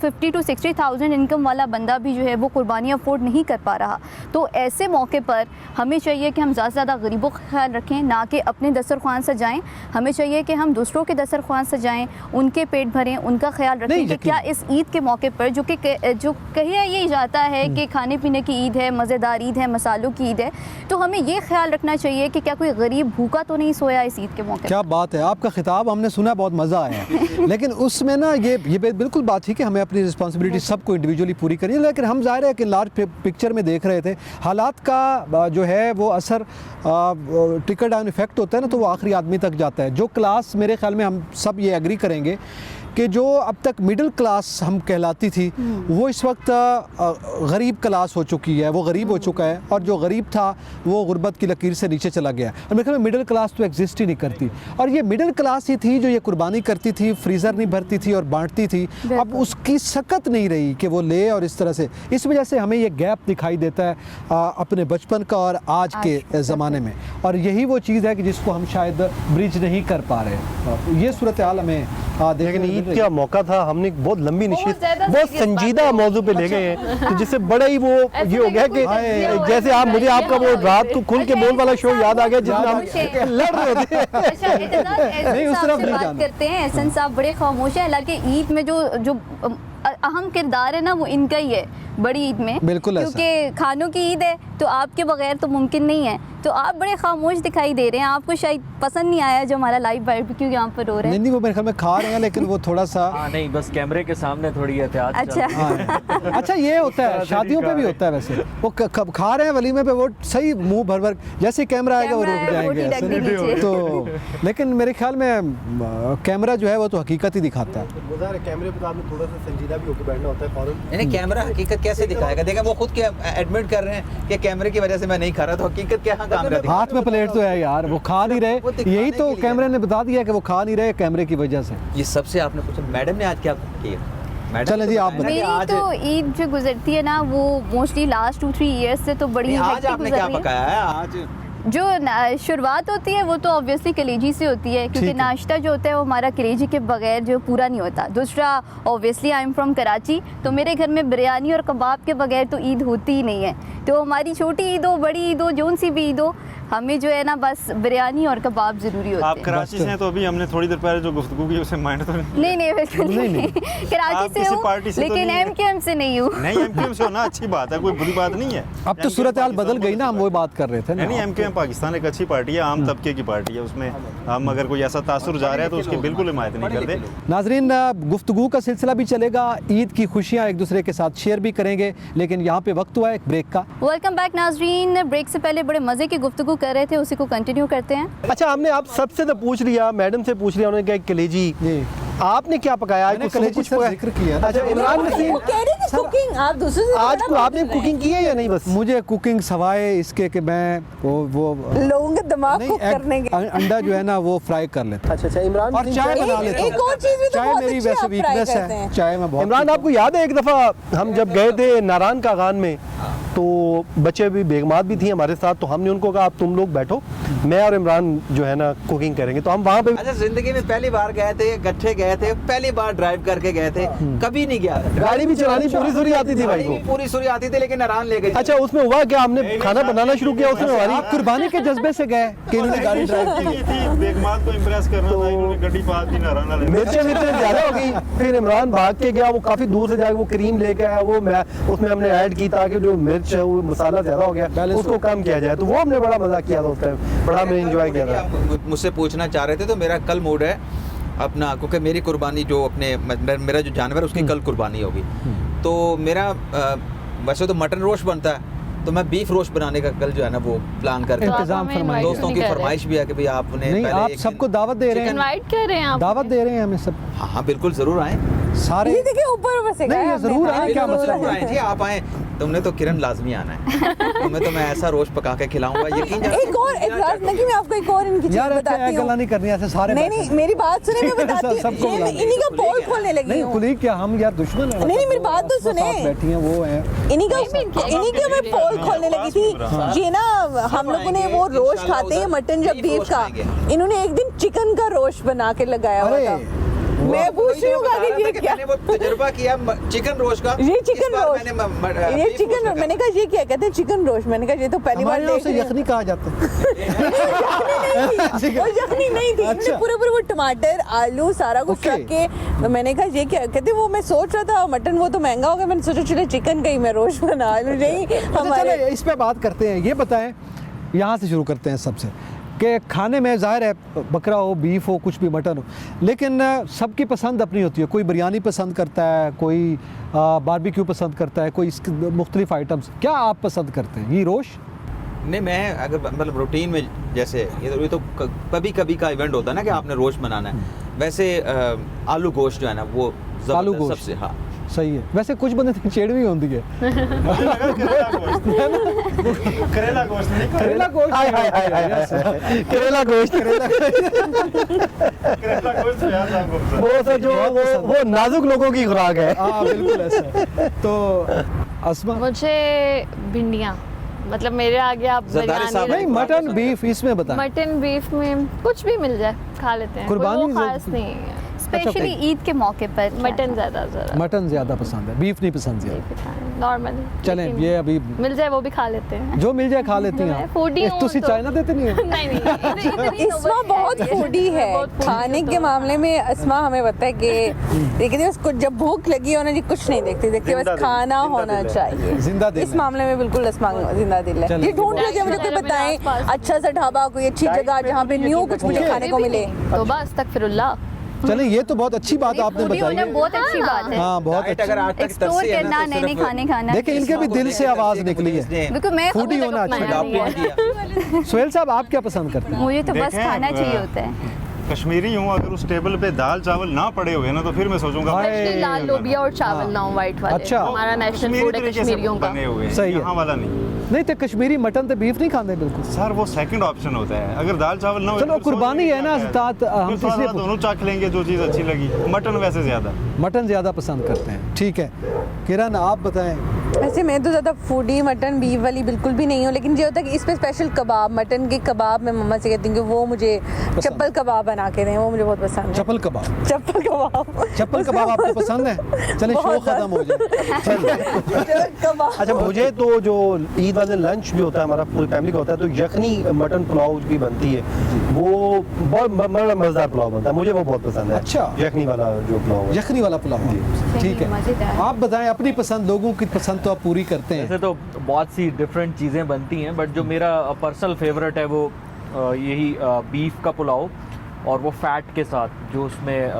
50 to 60,000 इनकम वाला बंदा भी जो है वो कुर्बानी अफोर्ड नहीं कर पा रहा, तो ऐसे मौके पर हमें चाहिए कि हम ज़्यादा से ज़्यादा गरीबों का ख्याल रखें, ना कि अपने दस्तरख्वान सजाएं। हमें चाहिए कि हम दूसरों के दस्तरख्वान सजाएं, उनके पेट भरें, उनका ख्याल रखें नहीं, कि क्या इस ईद के मौके पर जो कहिए ये जाता है कि खाने पीने की ईद है, मज़ेदार ईद है, मसालों की ईद है, तो हमें ये ख्याल रखना चाहिए कि क्या कोई गरीब भूखा तो नहीं सोया इस ईद के मौके पर। क्या बात है, आपका खिताब हमने सुना, बहुत मज़ा आया लेकिन उसमें ना ये बिल्कुल बात थी कि हमें अपनी रिस्पॉन्सिबिलिटी सबको इंडिविजुअली पूरी करनी है, लेकिन हम ज़ाहिर है कि लार्ज पिक्चर में देख रहे थे हालात का जो है वो असर ट्रिकल डाउन इफेक्ट होता है ना, तो वो आखिरी आदमी तक जाता है। जो क्लास मेरे ख्याल में हम सब ये एग्री करेंगे कि जो अब तक मिडिल क्लास हम कहलाती थी वो इस वक्त गरीब क्लास हो चुकी है, वो गरीब हो चुका है, और जो गरीब था वो गुर्बत की लकीर से नीचे चला गया। और मेरे ख्याल में मिडिल क्लास तो एग्जिस्ट ही नहीं करती, और ये मिडिल क्लास ही थी जो ये कुर्बानी करती थी, फ्रीज़र नहीं भरती थी और बांटती थी। अब उसकी सकत नहीं रही कि वो ले, और इस तरह से इस वजह से हमें ये गैप दिखाई देता है अपने बचपन का और आज के ज़माने में, और यही वो चीज़ है कि जिसको हम शायद ब्रिज नहीं कर पा रहे। ये सूरत हाल हमें लेकिन ईद का मौका था, हमने बहुत लंबी निश्चित बहुत संजीदा मौजू पे ले गए हैं, तो जिससे बड़ा ही वो ये हो गया कि जैसे आप मुझे आपका वो रात को खुल के बोल वाला शो याद आ गया जिसमें हम लड़ रहे थे। नहीं, उस तरफ नहीं बात करते हैं। एहसन साहब बड़े खामोश है, हालांकि ईद में जो अहम किरदार है ना वो इनका ही है बड़ी ईद में, बिल्कुल, क्योंकि खानों की ईद है तो आपके बगैर तो मुमकिन नहीं है। तो आप बड़े खामोश दिखाई दे रहे हैं, आपको शायद पसंद नहीं आया जो हमारा लाइव बारबेक्यू यहाँ पर हो रहा है। नहीं, वो मेरे ख्याल में खा रहे हैं, लेकिन वो थोड़ा सा नहीं, बस कैमरे के सामने थोड़ी एहतियात। अच्छा अच्छा, ये होता है शादियों पे भी होता है वैसे, वो खा रहे हैं वलीमे पे, वो सही मुंह भर भर जैसे कैमरा आएगा वो रुक जाएंगे ऐसे। तो लेकिन मेरे ख्याल में कैमरा जो है वो तो हकीकत ही दिखाता है। कैमरे पे आपने थोड़ा सा संजीदा भी होकर बैठना होता है फौरन। यानी कैमरा हकीकत कैसे दिखाएगा? देखा वो खुद के एडमिट कर रहे हैं कि कैमरे की वजह से मैं नहीं खा रहा, तो हकीकत क्या काम का हाथ में प्लेट तो है यार, वो खा नहीं रहे, यही तो कैमरे ने बता दिया कि वो खा नहीं रहे कैमरे की वजह से। ये सबसे आपने पूछा मैडम ने आज क्या किया? चलें जी, आप मेरी तो ईद जो गुजरती है ना वो मोस्टली लास्ट 2-3 ईयर्स से तो बड़ी आज आपने क्या पकाया है? आज जो शुरुआत होती है वो तो ऑब्वियसली कलेजी से होती है, क्योंकि नाश्ता जो होता है वो हमारा कलेजी के बगैर जो पूरा नहीं होता। दूसरा obviously I am from Karachi, तो मेरे घर में बिरयानी और कबाब के बगैर तो ईद होती ही नहीं है। तो हमारी छोटी ईद हो बड़ी ईद हो जोन सी भी ईद हो, हमें जो है ना बस बिरयानी और कबाब ज़रूरी होते हैं। आप कराची से हैं तो अभी हमने थोड़ी देर पहले जो गुफ्तगू की उसे माइंड तो नहीं बिल्कुल नहीं। कराची से हूँ लेकिन एमक्यूएम से नहीं हूँ। नहीं, एमक्यूएम से होना अच्छी बात है, कोई बुरी बात नहीं है। अब तो सूरत हाल बदल गई ना, हम वो बात कर रहे थे। नहीं, एमक्यूएम पाकिस्तान एक अच्छी पार्टी है, आम तबके की पार्टी है, उसमें हम अगर कोई ऐसा तासुर जा रहा है तो उसकी बिल्कुल हिमायत नहीं करते। नाजरीन, गुफ्तगू का सिलसिला भी चलेगा, ईद की खुशियाँ एक दूसरे के साथ शेयर भी करेंगे, लेकिन यहाँ पे वक्त हुआ है एक ब्रेक का। वेलकम बैक नाजरीन। ब्रेक से पहले बड़े मज़े की गुफ्तगू कर रहे थे, उसी को कंटिन्यू करते हैं। अच्छा, हमने आप सबसे तो पूछ लिया, मैडम से पूछ लिया, उन्होंने कहा कलेजी। आपने क्या पकाया? मैंने कलेजी का जिक्र किया। अच्छा, इमरान नसीम, कुकिंग आप दूसरे से आज को आपने कुकिंग की है या नहीं? बस मुझे कुकिंग सवाए इसके कि मैं वो लोगों के दिमाग कुक करने के अंडा जो है ना वो फ्राई कर लेता। अच्छा, इमरान और चाय बना लेता हूं। एक और चीज भी तो चाय बहुत मेरी अच्छी वैसे आप वीकनेस try करते है, हैं। चाय में बहुत। इमरान, आपको याद है एक दफ़ा हम जब गए थे नारायण का गान में, तो बच्चे भी बेगमात भी थी हमारे साथ, तो हमने उनको कहा आप तुम लोग बैठो, मैं और इमरान जो है ना कुकिंग करेंगे। तो हम वहाँ पे अच्छा, जिंदगी में पहली बार गए थे, इकट्ठे गए थे, पहली बार ड्राइव करके गए थे, कभी नहीं गया। गाड़ी भी चलानी पूरी सूरी आती थी भाई को। पूरी सूरी आती थी, लेकिन नारायण ले गए। अच्छा, उसमें हुआ क्या, हमने खाना बनाना शुरू किया, उसमें हमारी आप कुर्बानी के जज्बे से गए कि इन्होंने गाड़ी ड्राइव की थी, बेगमात को इम्प्रेस करना था, इन्होंने गड्डी पास की नारायण वाले। मिर्चें ज्यादा हो गई, फिर इमरान भाग के गया, वो काफी दूर से जाके वो क्रीम लेके आया, वो उसमें हमने ऐड की ताकि जो मिर्च है वो मसाला ज्यादा हो गया, उसको कम किया जाए। तो वो हमने बड़ा मजा किया था उस टाइम, बड़ा हमने एंजॉय किया था। मुझसे पूछना चाह रहे थे, तो मेरा कल मूड है अपना, क्योंकि मेरी कुर्बानी जो अपने मेरा जो जानवर है उसकी कल कुर्बानी होगी, तो मेरा वैसे तो मटन रोस्ट बनता है, तो मैं बीफ रोस्ट बनाने का कल जो है ना वो प्लान करके इंतजाम फरमाइए। दोस्तों की फरमाइश भी है कि भाई आपने नहीं, पहले आप एक सबको दावत दे रहे हैं, इनवाइट कर रहे हैं आप, दावत दे रहे हैं हमें सब। हाँ हाँ बिल्कुल जरूर आए, सारे ये देखिए ऊपर बसे नहीं, ये जरूर आए, क्या मसला जरूर आए जी, आप आए। तुमने तो किरण लाजमी आना है, तुम्हें तो मैं ऐसा रोस्ट पका के खिलाऊंगा, यकीन जानो। एक और इतराज नहीं, मैं आपको एक और इनकी चीज यार बताती हूँ। गला नहीं करनी ऐसे सारे नहीं नहीं, मेरी बात सुने, मैं बताती सबको हूँ। बुला इन्हीं का पोल खोलने लगी नहीं, हूँ। खुली क्या हम यार दुश्मन है? नहीं, मेरी बात तो वो सुने। साथ बैठी हैं वो हैं। इन्हीं का मैं पोल खोलने लगी थी। ये ना हम लोगों ने वो रोस्ट खाते हैं मटन जब बीफ का, इन्होंने एक दिन चिकन का रोस्ट बना के लगाया हुआ था। मैं पूछ रही हूँ कि ये क्या, मैंने वो तजुर्बा किया चिकन रोस्ट का। ये चिकन रोस्ट, ये बीफ चिकन, मैंने कहा ये क्या कहते हैं चिकन रोस्ट, मैंने कहा ये तो पहली बार हमारे यहाँ देख उसे रही हूँ। यखनी कहा जाता है। वो यखनी नहीं थी, अच्छा। पूरे वो टमाटर आलू सारा कुछ रख के, तो मैंने कहा ये क्या कहते, वो मैं सोच रहा था मटन वो तो महंगा होगा, मैंने सोचा चले चिकन का ही मैं रोस्ट बना लूं। यही अच्छा, हमारे चलो इस पे बात करते हैं। ये बताएं, यहाँ से शुरू करते हैं सबसे, कि खाने में ज़ाहिर है बकरा हो, बीफ हो, कुछ भी, मटन हो, लेकिन सबकी पसंद अपनी होती है। कोई बिरयानी पसंद करता है, कोई बारबेक्यू पसंद करता है, कोई मुख्तलिफ आइटम्स। क्या आप पसंद करते हैं? ये रोश? नहीं, मैं अगर मतलब रूटीन में जैसे ये तो कभी कभी का इवेंट होता है ना कि आपने रोस्ट बनाना है, वैसे आलू गोश्त जो है ना वो आलू गोश्त सबसे, हाँ सही है। वैसे कुछ बंदे तो चेड़ भी होती है। करेला गोश्त नहीं, करेला गोश्त, करेला गोश्त, करेला गोश्त याद आपको वो जो वो नाजुक लोगों की खुराक है। हाँ बिल्कुल ऐसा है। तो अस्मा? मुझे भिंडियाँ, मतलब मेरे आगे आप ज़रदारी साहब बिरयानी, नहीं, मटन बीफ इसमें बताएं। मटन बीफ में कुछ भी मिल जाए खा लेते हैं, कोई कुर्बानी वो खास नहीं है। स्पेशली ईद के मौके पर मटन ज़्यादा मटन ज़्यादा पसंद है, बीफ नहीं पसंद ज़्यादा। नॉर्मल। चलें, ये अभी मिल जाए वो भी खा लेते हैं। जो मिल जाए खा लेती हैं। फूडी हूँ तुसी तो- चाइना देते नहीं हो? नहीं नहीं, इस्मा बहुत फूडी है। खाने के मामले में इस्मा हमें पता है कि लेकिन उसको जब भूख लगी हो ना जी कुछ नहीं देखती देखती, बस खाना होना चाहिए। जिंदा दिल इस है। मामले में बिल्कुल इस्मा जिंदा दिल है। चलिए। ये ढूंढ रहे थे, मुझे कोई बताएं अच्छा सा ढाबा, कोई अच्छी जगह जहाँ पे न्यू कुछ मुझे खाने को मिले। तो बस अस्तगफिरुल्लाह। चलें, ये तो बहुत अच्छी बात आपने फूडी होना बताई। बहुत अच्छी बात है। हाँ बहुत डाइट अच्छी। अगर आज तक एक्सप्लोर तरसी है ना, करना, तो नए नए सिर्फ- खाने खाना। देखिए, इनके भी दिल से आवाज़ निकली है। बिल्कुल, मैं फूडी खुद होना तक अच्छा अपना है। नहीं है। सुहेल साहब, आप क्या पसंद करते हैं? मुझे तो बस देखें, खाना चाहिए होता है। कश्मीरी हूँ, अगर उस टेबल पे दाल चावल ना पड़े हुए ना तो फिर मैं सोचूंगा हाय। स्पेशली लाल लोबिया और चावल ना हो, वाइट वाले। अच्छा। हमारा नेशनल कश्मीरी फूड है तरीके से कश्मीरियों का। बने हुए हैं, सही है। यहाँ वाला नहीं। नहीं तो कश्मीरी मटन तो बीफ नहीं खाते बिल्कुल। सर वो सेकंड ऑप्शन होता है, अगर दाल चावल ना हो चलो, तो फिर कुर्बानी सोचेंगे है ना, क्या तात- हम फिर थोड़ा इसलिए सा दोनों चाख लेंगे जो चीज़ अच्छी लगी। मटन वैसे ज़्यादा। मटन ज़्यादा पसंद करते हैं, ठीक है। किरण, आप बताएं। वैसे मैं तो ज़्यादा फूडी मटन बीफ वाली बिल्कुल भी नहीं हूँ, लेकिन ये होता है कि इस पे स्पेशल कबाब, मटन के कबाब मैं मम्मा से कहती हूँ कि वो मुझे चप्पल कबाब बना के दें, वो मुझे बहुत पसंद है। चप्पल कबाब? चप्पल कबाब, चप्पल कबाब आपको पसंद है? चले, शो बहुत खत्म हो जाए। कबाब। अच्छा, मुझे तो जो ईद वाले लंच भी होता है हमारा पूरी फैमिली का होता है, तो यखनी मटन पुलाव भी बनती है, वो बहुत मज़ेदार पुलाव बनता है, मुझे वो बहुत पसंद है। अच्छा। यखनी वाला जो पुलाव है। यखनी वाला पुलाव, ठीक है। मज़ेदार। आप बताएं अपनी पसंद, लोगों की पसंद तो आप पूरी करते हैं। वैसे तो बहुत सी डिफरेंट चीज़ें बनती हैं, बट जो मेरा पर्सनल फेवरेट है वो यही बीफ का पुलाव, और वो फैट के साथ जो उसमें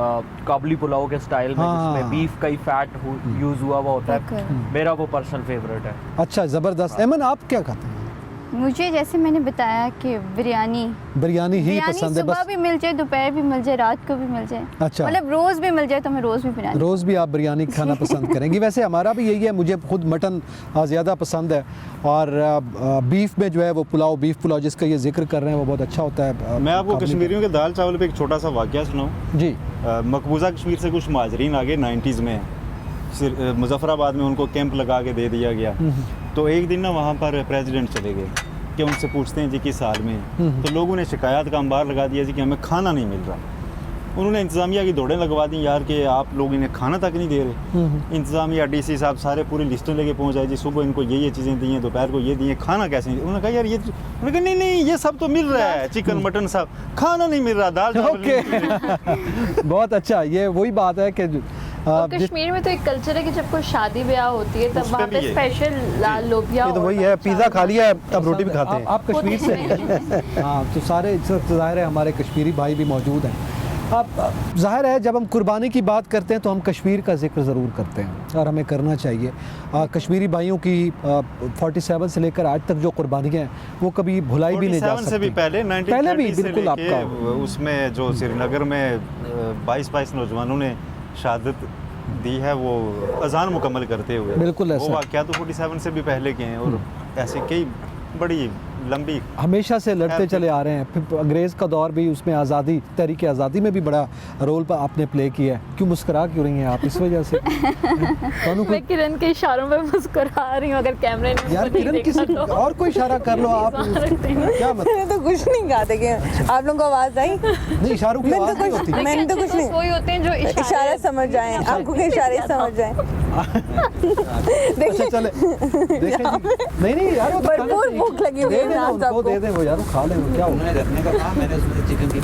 काबुली पुलाव के स्टाइल में हाँ। जिसमें बीफ का ही फैट यूज़ हुआ हुआ होता है, मेरा वो पर्सनल फेवरेट है। अच्छा, ज़बरदस्त। एमन, आप क्या खाते हैं? मुझे जैसे मैंने बताया कि बिरयानी बिरयानी ही पसंद है सुबह बस? भी मिल जाए, दोपहर भी मिल जाए, रात को भी मिल जाए। अच्छा। मतलब रोज़ भी मिल जाए तो मैं रोज़ भी बिरयानी। रोज़ भी आप बिरयानी खाना पसंद करेंगी? वैसे हमारा भी यही है, मुझे खुद मटन ज़्यादा पसंद है, और बीफ में जो है वो पुलाव, बीफ पुलाव जिसका ये जिक्र कर रहे हैं वो बहुत अच्छा होता है। मैं आपको काबुली कश्मीरियों के दाल चावल पे एक छोटा सा वाकया सुनाऊँ। का। जी। मकबूजा कश्मीर से कुछ माजरीन आगे 90s में मुजफ्फराबाद में उनको कैंप लगा के दे दिया गया। तो एक दिन ना वहाँ पर प्रेसिडेंट चले गए कि उनसे पूछते हैं जी किस हाल में हैं। तो लोगों ने शिकायत का अंबार लगा दिया जी कि हमें खाना नहीं मिल रहा। उन्होंने इंतज़ामिया की दौड़ें लगवा दी यार कि आप लोग इन्हें खाना तक नहीं दे रहे। इंतज़ामिया डीसी साहब सारे पूरी लिस्टें लेके पहुँच आए जी, सुबह इनको ये चीज़ें दी हैं, दोपहर को ये दी हैं, खाना कैसे नहीं। उन्होंने कहा यार ये, उन्होंने कहा नहीं ये सब तो मिल रहा है, चिकन मटन सब, खाना नहीं मिल रहा, दाल चावल नहीं मिल रहे। बहुत अच्छा, ये वही बात है कि और कश्मीर में तो एक कल्चर है कि जब कोई शादी ब्याह होती है तब उस पे वहाँ भी पे है। स्पेशल लाल लोबिया ये तो और वही है, पिज़्ज़ा खा लिया है, अब रोटी भी पसंद है। खाते हैं। आप कश्मीर से हैं? हाँ, तो सारे ज़ाहिर है हमारे कश्मीरी भाई भी मौजूद हैं। अब ज़ाहिर है जब हम कुर्बानी की बात करते हैं तो हम कश्मीर का जिक्र ज़रूर करते हैं और हमें करना चाहिए। कश्मीरी भाइयों की 47 से लेकर आज तक जो कुर्बानियाँ हैं वो कभी भुलाई भी नहीं जा 47 से भी सकती। पहले पहले भी 1930 से बिल्कुल लेके आपका उसमें जो श्रीनगर में 22 नौजवानों ने शहादत दी है, वो अजान मुकम्मल करते हुए। बिल्कुल ऐसा। वो वाक़या तो 47 से भी पहले के हैं, और ऐसे कई बड़ी लंबी हमेशा से लड़ते खैर, चले आ रहे हैं। फिर अंग्रेज़ का दौर भी, उसमें आज़ादी, तहरीक आज़ादी में भी बड़ा रोल आपने प्ले किया है। क्यों मुस्कुरा क्यों रही हैं आप इस वजह से? मैं किरण के इशारों पे मुस्कुरा रही हूँ, अगर कैमरे ने यार मुझको नहीं किरण, देखा किसी तो। और कोई इशारा कर लो आप। क्या मतलब? मैंने तो कुछ नहीं कहा था कि आप लोगों को आवाज़ आई। नहीं, इशारों की मैंने आवाज़ तो नहीं कुछ होती। मैंने तो कुछ नहीं, वही होते हैं जो इशारा समझ जाए, आंखों के इशारे समझ जाए। अच्छा चले, देखें जी। नहीं यार, वो तो खाना भरपूर चाहिए। भूख लगी हुई दे है देना आप उनको, सबको। दे दें वो यार, वो खा लें, वो क्या होगा। उन्होंने रखने का कहा, मैंने उसमें चिकन की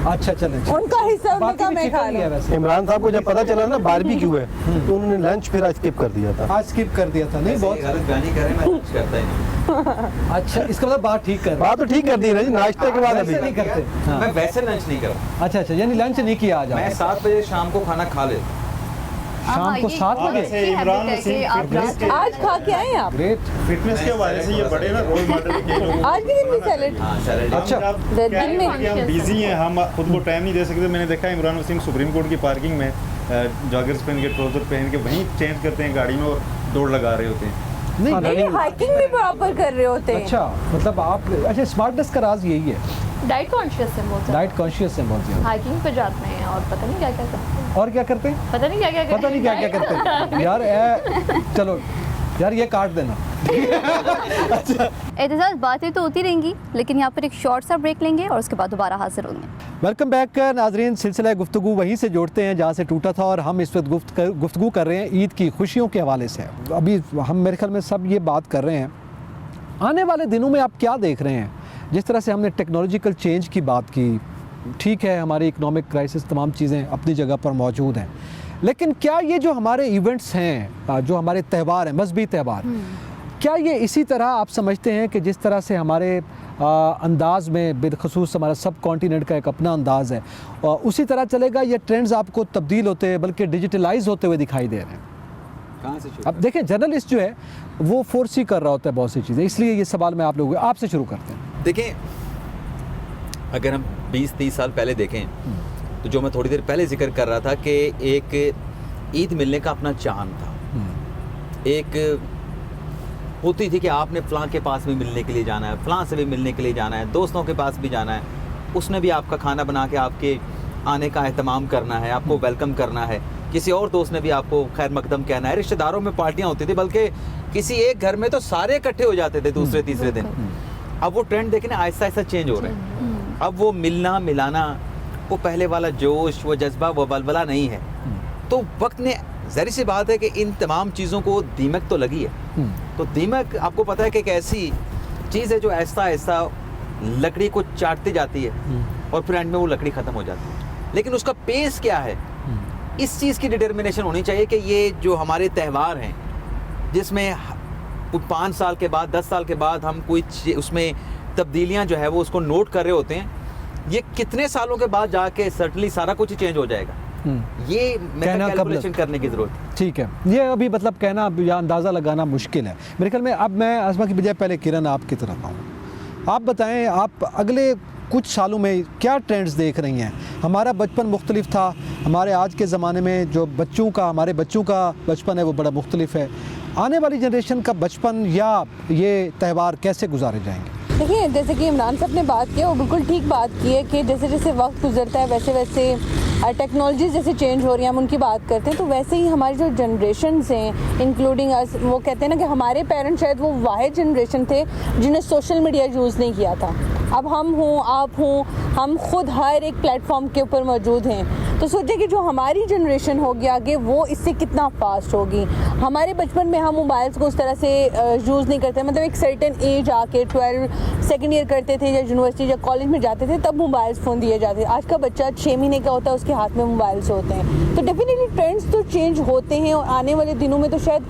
अच्छा चलें, उनका हिस्सा बाकी उनका भी मैं खा चिकन ही है लूँ। वैसे। इमरान साहब को जब पता चला ना बारबेक्यू है तो उन्होंने लंच फिर आज स्किप कर दिया था। आज स्किप कर दिया था, नहीं बहुत गलत बयानी करें, मैं कुछ करता ही नहीं। अच्छा, इसका मतलब बात ठीक कर रहे बात तो ठीक कर दी है ना जी, नाश्ते के बाद अभी वैसे नहीं करते। हाँ। मैं वैसे लंच नहीं करता, अच्छा अच्छा, यानी लंच नहीं किया आज मैं आपने? 7 बजे शाम को खाना खा लेता। शाम को 7 बजे? से इमरान वसीम फिटनेस के आज खा के आए आप? ग्रेट। फिटनेस के हवाले से ये बड़े ना रोल मॉडल के लोग आज भी दिन में सैलेड? हाँ सैलड। अच्छा। दिन में हम बिजी हैं, हम खुद को टाइम नहीं दे सकते। मैंने देखा है इमरान वसीम सुप्रीम कोर्ट की पार्किंग में जॉगर्स पहन के ट्राउजर पहन के वहीं चेंज करते हैं गाड़ी में और दौड़ लगा रहे होते हैं। नहीं नहीं, हाइकिंग भी प्रॉपर कर रहे होते हैं। अच्छा, मतलब आप अच्छा, स्मार्टनेस का राज यही है, डाइट कॉन्शियस है बहुत ज़्यादा। डाइट कॉन्शियस है बहुत ज्यादा। हाइकिंग पे जाते हैं और पता नहीं क्या क्या करते हैं, और क्या करते हैं? पता नहीं क्या क्या पता नहीं क्या क्या करते हैं यार। चलो यार, ये काट देना। एतजाज़, बातें तो होती रहेंगी, लेकिन यहाँ पर एक शॉर्ट सा ब्रेक लेंगे और उसके बाद दोबारा हाजिर होंगे। वेलकम बैक नाजरीन, सिलसिला गुफ्तगू वहीं से जोड़ते हैं जहाँ से टूटा था, और हम इस वक्त गुफ्तगू कर रहे हैं ईद की खुशियों के हवाले से। अभी हम मेरे ख्याल में सब ये बात कर रहे हैं, आने वाले दिनों में आप क्या देख रहे हैं? जिस तरह से हमने टेक्नोलॉजिकल चेंज की बात की, ठीक है, हमारी इकोनॉमिक क्राइसिस, तमाम चीज़ें अपनी जगह पर मौजूद हैं, लेकिन क्या ये जो हमारे इवेंट्स हैं, जो हमारे त्यौहार हैं, मजहबी त्यौहार, क्या ये इसी तरह आप समझते हैं कि जिस तरह से हमारे अंदाज में, बिलखसूस हमारा सब कॉन्टिनेंट का एक अपना अंदाज़ है, उसी तरह चलेगा? ये ट्रेंड्स आपको तब्दील होते बल्कि डिजिटलाइज होते हुए दिखाई दे रहे हैं? कहाँ से शुरू? अब देखें, जर्नलिस्ट जो है वो फोर्सी कर रहा होता है बहुत सी चीज़ें, इसलिए ये सवाल मैं आप लोगों आपसे शुरू करते हैं। देखें, अगर हम 20-30 साल पहले देखें तो जो मैं थोड़ी देर पहले जिक्र कर रहा था कि एक ईद मिलने का अपना चाहन था, एक होती थी कि आपने फ़लाँ के पास भी मिलने के लिए जाना है, फ़लाँ से भी मिलने के लिए जाना है, दोस्तों के पास भी जाना है, उसने भी आपका खाना बना के आपके आने का एहतमाम करना है, आपको वेलकम करना है, किसी और दोस्त ने भी आपको खैर मकदम कहना है। रिश्तेदारों में पार्टियाँ होती थी, बल्कि किसी एक घर में तो सारे इकट्ठे हो जाते थे दूसरे तीसरे दिन। अब वो ट्रेंड देखने आहिस्ता आहिस्ता चेंज हो रहे हैं। अब वो मिलना मिलाना, वो पहले वाला जोश, वो जज्बा, वो बलबला नहीं है। तो वक्त ने, ज़ाहिर सी बात है कि इन तमाम चीज़ों को दीमक तो लगी है। तो दीमक, आपको पता है कि एक ऐसी चीज़ है जो आहिस्ता आहिस्ता लकड़ी को चाटती जाती है और फिर एंड में वो लकड़ी ख़त्म हो जाती है। लेकिन उसका पेस क्या है, इस चीज़ की डिटर्मिनेशन होनी चाहिए कि ये जो हमारे त्यौहार हैं, जिसमें 5 साल के बाद, 10 साल के बाद हम कोई उसमें तब्दीलियां जो है वो उसको नोट कर रहे होते हैं, ये कितने सालों के बाद जाके सर्टनली सारा कुछ ही चेंज हो जाएगा, ये कैलकुलेशन करने की ज़रूरत है। ठीक है, ये अभी मतलब कहना या अंदाज़ा लगाना मुश्किल है मेरे ख्याल में। अब मैं आसमा की बजाय पहले किरण आपकी तरफ आऊँ, आप बताएं, आप अगले कुछ सालों में क्या ट्रेंड्स देख रही हैं? हमारा बचपन मुख्तलिफ था, हमारे आज के ज़माने में जो हमारे बच्चों का बचपन है वो बड़ा मुख्तलिफ है। आने वाली जनरेशन का बचपन या ये त्यौहार कैसे गुजारे जाएंगे? देखिए, जैसे कि इमरान साहब ने बात की, वो बिल्कुल ठीक बात की है कि जैसे जैसे वक्त गुजरता है वैसे वैसे टेक्नोलॉजी जैसे चेंज हो रही है, हम उनकी बात करते हैं, तो वैसे ही हमारी जो जनरेशन्स हैं, इंक्लूडिंग अस, वो कहते हैं ना कि हमारे पेरेंट्स शायद वो वाहिद जनरेशन थे जिन्हें सोशल मीडिया यूज़ नहीं किया था। अब हम हों, आप हों, हम खुद हर एक प्लेटफॉर्म के ऊपर मौजूद हैं। तो सोचिए कि जो हमारी जनरेशन होगी आगे, वो इससे कितना फास्ट होगी। हमारे बचपन में हम मोबाइल्स को उस तरह से यूज़ नहीं करते, मतलब एक सर्टेन एज आके 12 सेकेंड ईयर करते थे या यूनिवर्सिटी या कॉलेज में जाते थे, तब मोबाइल्स फ़ोन दिए जाते थे। आज का बच्चा 6 महीने का होता है, उसके हाथ में मोबाइल्स होते हैं। तो डेफिनेटली ट्रेंड्स तो चेंज होते हैं, और आने वाले दिनों में तो शायद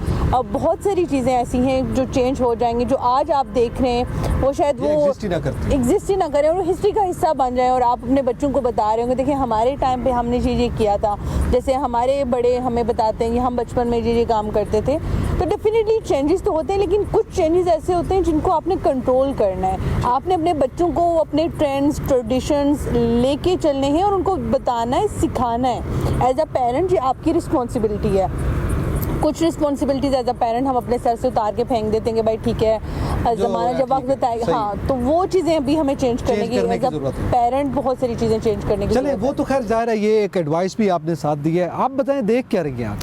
बहुत सारी चीज़ें ऐसी हैं जो चेंज हो जाएंगी। जो आज आप देख रहे हैं वो शायद वो एग्जिस्ट ही ना करें और हिस्ट्री का हिस्सा बन जाए, और आप अपने बच्चों को बता रहे होंगे, देखिए हमारे टाइम पे हमने ये किया था, जैसे हमारे बड़े हमें बताते हैं कि हम बचपन में ये काम करते थे। तो डेफिनेटली चेंजेस तो होते हैं, लेकिन कुछ चेंजेस ऐसे होते हैं जिनको आपने कंट्रोल करना है। आपने अपने बच्चों को अपने ट्रेंड्स, ट्रेडिशंस लेके चलने हैं और उनको बताना है, सिखाना है। एज अ पेरेंट ये आपकी रिस्पॉन्सिबिलिटी है। कुछ रिस्पॉन्सिबिलिटीज एज अ पेरेंट हम अपने सर से उतार के फेंक देते हैं कि भाई ठीक है, ज़माना जब वक्त बताएगा, हाँ, तो वो चीज़ें अभी हमें चेंज करने की जरूरत है। पेरेंट बहुत सारी चीज़ें चेंज करने की चले, वो तो खैर जाहिर है, ये एक एडवाइस भी आपने साथ दी है। आप बताएं, देख क्या रही हैं आप?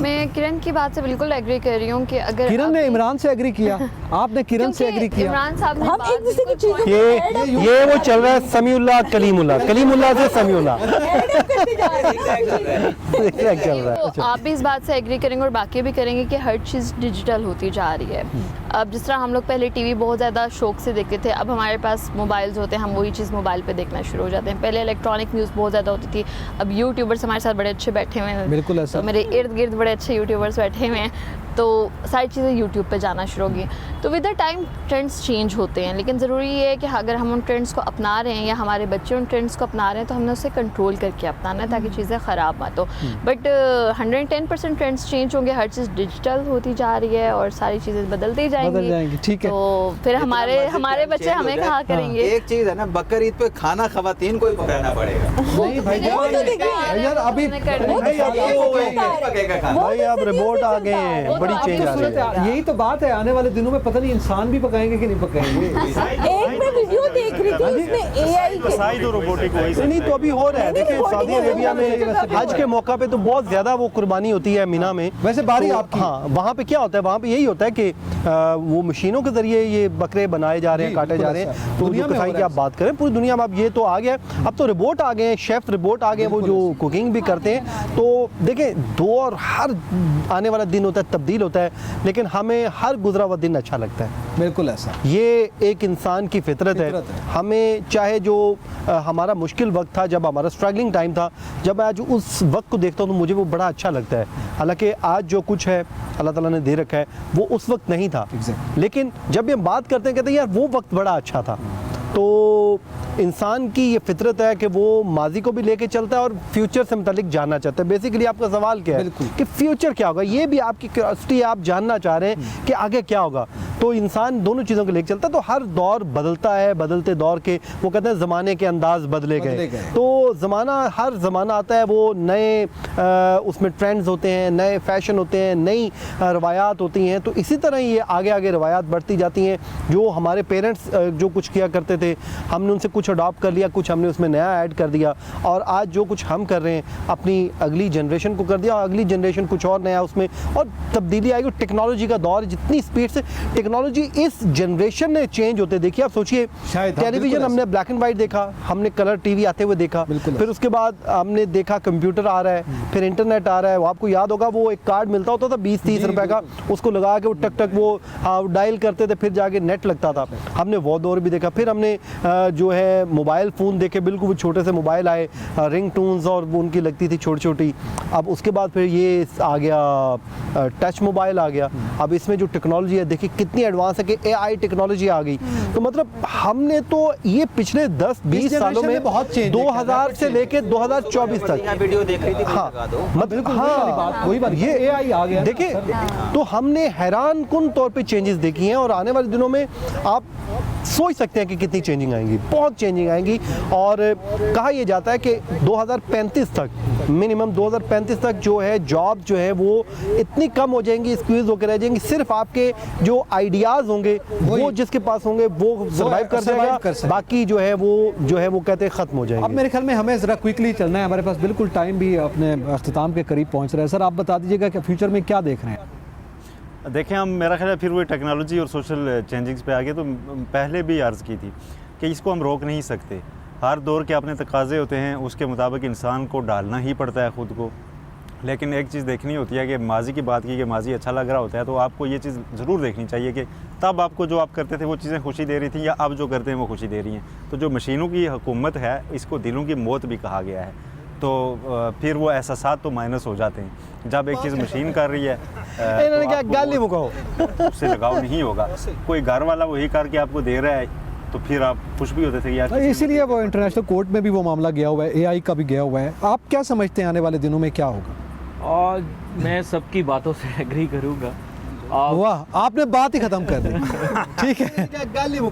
मैं किरण की बात से बिल्कुल एग्री कर रही हूँ कि अगर किरण ने इमरान से एग्री किया, आपने किरण से क्योंकि एग्री किया? इमरान साहब ने हम बात एक दूसरे की बिल्कुल चीजों ये वो चल रहा है समीउल्लाह कलीमुल्लाह से समीउल्लाह एग्जैक्ट चल रहा है। तो आप भी इस बात से एग्री करेंगे और बाकी भी करेंगे कि हर चीज़ डिजिटल होती जा रही है। अब जिस तरह हम लोग पहले टीवी बहुत ज़्यादा शौक से देखते थे, अब हमारे पास मोबाइल्स होते हैं, हम वही चीज़ मोबाइल पे देखना शुरू हो जाते हैं। पहले इलेक्ट्रॉनिक न्यूज़ बहुत ज़्यादा होती थी, अब यूट्यूबर्स हमारे साथ बड़े अच्छे बैठे हुए हैं। बिल्कुल ऐसा। तो मेरे इर्द गिर्द बड़े अच्छे यूट्यूबर्स बैठे हुए हैं, तो सारी चीज़ें यूट्यूब पे जाना शुरू होगी। तो with the time trends change होते हैं, लेकिन ज़रूरी ये है कि अगर हम उन ट्रेंड्स को अपना रहे हैं या हमारे बच्चे उन ट्रेंड्स को अपना रहे हैं तो हमने उसे कंट्रोल करके अपनाना है ताकि चीज़ें ख़राब मत हो। बट 110% ट्रेंड्स चेंज होंगे, हर चीज़ डिजिटल होती जा रही है और सारी चीज़ें बदलती जाएंगी। ठीक है। तो फिर हमारे बच्चे हमें कहा करेंगे। एक चीज है ना, बकर ईद पे खाना खवातीन को ही पकाना पड़ेगा। नहीं भाई यार अभी भाई अब रिपोर्ट आ गए हैं, बड़ी चेंज आ रही है। यही तो बात है, आने वाले दिनों में पता नहीं इंसान भी पकाएंगे कि नहीं पकाएंगे। एक मैं वीडियो देख रही थी उसमें एआई के साइड और रोबोटिक वही नहीं तो अभी हो रहा है। देखिए सऊदी अरेबिया में हज के मौका पे तो बहुत ज्यादा वो कुर्बानी होती है मीना में। वैसे बारी तो आपकी। हाँ, वहाँ पे क्या होता है, वहाँ पे यही होता है कि वो मशीनों के जरिए ये बकरे बनाए जा रहे हैं, जी, काटे जा बिल्कुल रहे ऐसा। हैं। तो दुनिया में कसाई हो की रहा आप है बात करें पूरी दुनिया में, अब ये तो आ गया। अब तो रोबोट आ गए हैं, शेफ रोबोट आ गए हैं, वो जो कुकिंग भी करते हैं। तो देखें दौर हर आने वाला दिन होता है, तब्दील होता है, लेकिन हमें हर गुजरा हुआ दिन अच्छा लगता है। बिल्कुल ऐसा। ये एक इंसान की फितरत है। हमें चाहे जो हमारा मुश्किल वक्त था, जब हमारा स्ट्रगलिंग टाइम था, जब आज उस वक्त को देखता हूँ तो मुझे वो बड़ा अच्छा लगता है। हालांकि आज जो कुछ है अल्लाह ताला ने दे रखा है वो उस वक्त नहीं था। लेकिन जब भी हम बात करते हैं कहते हैं यार वो वक्त बड़ा अच्छा था। तो इंसान की ये फितरत है कि वो माजी को भी लेके चलता है और फ्यूचर से मुतालिक जानना चाहता है। बेसिकली आपका सवाल क्या है कि फ्यूचर क्या होगा, ये भी आपकी क्यूरियोसिटी, आप जानना चाह रहे हैं कि आगे क्या होगा। तो इंसान दोनों चीज़ों को लेकर चलता है। तो हर दौर बदलता है, बदलते दौर के वो कहते हैं ज़माने के अंदाज बदले गए। तो ज़माना, हर ज़माना आता है, वो नए उसमें ट्रेंड्स होते हैं, नए फैशन होते हैं, नई रवायात होती हैं। तो इसी तरह ये आगे आगे रवायात बढ़ती जाती हैं। जो हमारे पेरेंट्स जो कुछ किया करते थे, हमने उनसे कुछ अडॉप्ट कर लिया, कुछ हमने उसमें नया ऐड कर दिया, और आज जो कुछ हम कर रहे हैं अपनी अगली जनरेशन को कर दिया, और अगली जनरेशन कुछ और नया उसमें, और तब्दीली आएगी। टेक्नोलॉजी का दौर, जितनी स्पीड से टेक्नोलॉजी इस जनरेशन में चेंज होते, देखिए आप सोचिए, टेलीविजन हमने ब्लैक एंड वाइट देखा, हमने कलर टीवी आते हुए देखा, फिर उसके बाद हमने देखा कंप्यूटर आ रहा है, फिर इंटरनेट आ रहा है। वो आपको याद होगा वो एक कार्ड मिलता होता था 20-30 रुपए का, उसको लगा के वो टक टक वो डायल करते थे, फिर जाके नेट लगता था। हमने वो दौर भी देखा। फिर हमने जो है मोबाइल फ़ोन देखे, बिल्कुल वो छोटे से मोबाइल आए, रिंग टून्स और वो उनकी लगती थी छोटी छोटी। अब उसके बाद फिर ये आ गया टच मोबाइल आ गया। अब इसमें जो टेक्नोलॉजी है देखिए कितनी एडवांस है कि AI टेक्नोलॉजी आ गई। तो मतलब हमने तो ये पिछले 10-20 सालों में बहुत चेंज 2000 से लेके 2024 तक वीडियो देख रही थी, हाँ बिल्कुल वही बात, ये AI आ गया। देखिए तो हमने हैरान कुन तौर पे चेंजेस देखी हैं, और आने वाले दिनों में आप सोच सकते हैं कि कितनी चेंजिंग आएंगी, बहुत चेंजिंग आएंगी। और कहा यह जाता है कि 2035 तक, मिनिमम 2035 तक जो है जॉब जो है वो इतनी कम हो जाएंगी, स्क्वीज होकर रह जाएंगी। सिर्फ आपके जो आइडियाज़ होंगे वो जिसके पास होंगे वो सर्वाइव कर जाएगा, बाकी जो है वो कहते हैं ख़त्म हो जाएंगे। अब मेरे ख्याल में हमें ज़रा क्विकली चलना है, हमारे पास बिल्कुल टाइम भी अपने अख्ताम के करीब पहुँच रहा है। सर आप बता दीजिएगा कि फ्यूचर में क्या देख रहे हैं? देखें, हम मेरा ख्याल है फिर वो टेक्नोलॉजी और सोशल चेंजिंग्स पे आ गए। तो पहले भी अर्ज़ की थी कि इसको हम रोक नहीं सकते। हर दौर के अपने तकाज़े होते हैं, उसके मुताबिक इंसान को डालना ही पड़ता है ख़ुद को। लेकिन एक चीज़ देखनी होती है कि माजी की बात की कि माजी अच्छा लग रहा होता है, तो आपको ये चीज़ ज़रूर देखनी चाहिए कि तब आपको जो आप करते थे वो चीज़ें खुशी दे रही थी, या अब जो करते हैं वो खुशी दे रही हैं। तो जो मशीनों की हुकूमत है, इसको दिलों की मौत भी कहा गया है। तो फिर वो एहसास तो माइनस हो जाते हैं। जब एक चीज़ मशीन कर रही है इन्होंने क्या गाली मुकाओ, उससे लगाव नहीं होगा। कोई घर वाला वही करके आपको दे रहा है तो फिर आप खुश भी होते थे कि यार। इसीलिए वो इंटरनेशनल कोर्ट में भी वो मामला गया हुआ है, AI का भी गया हुआ है। आप क्या समझते हैं आने वाले दिनों में क्या होगा? और मैं सबकी बातों से एग्री करूँगा। वाह, आपने बात ही ख़त्म कर दी। ठीक है,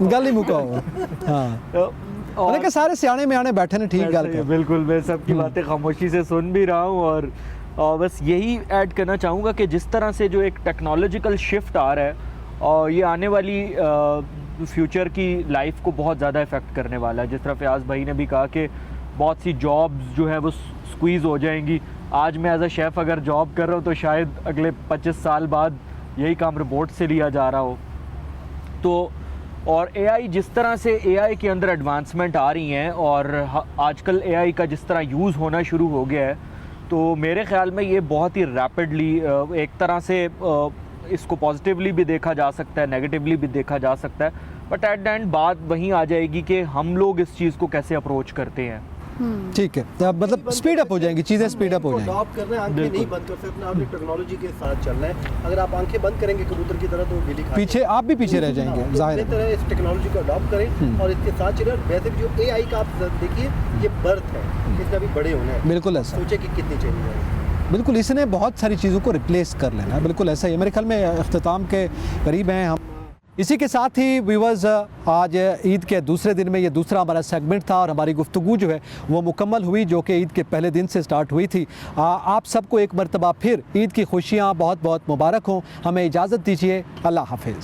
गाली मुकाओ। हाँ, और सारे सियाने में आने बैठे ने, ठीक गल। बिल्कुल, मैं सबकी बातें खामोशी से सुन भी रहा हूँ, और बस यही ऐड करना चाहूँगा कि जिस तरह से जो एक टेक्नोलॉजिकल शिफ्ट आ रहा है, और ये आने वाली फ्यूचर की लाइफ को बहुत ज़्यादा इफ़ेक्ट करने वाला है। जिस तरह फयाज़ भाई ने भी कहा कि बहुत सी जॉब्स जो है वो स्क्वीज़ हो जाएंगी। आज मैं एज अ शेफ़ अगर जॉब कर रहा हूँ तो शायद अगले 25 साल बाद यही काम रोबोट से लिया जा रहा हो। तो और एआई जिस तरह से एआई के अंदर एडवांसमेंट आ रही हैं और आजकल एआई का जिस तरह यूज़ होना शुरू हो गया है, तो मेरे ख़्याल में ये बहुत ही रैपिडली एक तरह से इसको पॉजिटिवली भी देखा जा सकता है, नेगेटिवली भी देखा जा सकता है, बट एट द एंड बात वहीं आ जाएगी कि हम लोग इस चीज़ को कैसे अप्रोच करते हैं। ठीक है, तो मतलब स्पीड अप हो जाएंगी चीज़ें, स्पीड अप हो जाएंगी। अडॉप्ट करना है, आंखें नहीं बंद कर सकते, आपने टेक्नोलॉजी के साथ चलना है। अगर आप आंखें बंद करेंगे कबूतर की तरह तो गिली खा पीछे आप भी पीछे रह जाएंगे, तो जाहिर अपनी है। तरह इस टेक्नोलॉजी को अडॉप्ट करें और इसके साथ चलें। और वैसे भी जो एआई का आप देखिए, ये बर्थ है, इसका भी बड़े होना है। बिल्कुल ऐसा, सोचे कि कितनी चाहिए है। बिल्कुल इसने बहुत सारी चीज़ों को रिप्लेस कर लेना है, बिल्कुल ऐसा ही है। मेरे ख्याल में अख्ताम के करीब हैं हम। इसी के साथ ही व्यूअर्स, आज ईद के दूसरे दिन में ये दूसरा हमारा सेगमेंट था और हमारी गुफ्तगू जो है वो मुकम्मल हुई, जो कि ईद के पहले दिन से स्टार्ट हुई थी। आप सबको एक मरतबा फिर ईद की खुशियाँ बहुत बहुत मुबारक हों। हमें इजाज़त दीजिए, अल्लाह हाफिज़।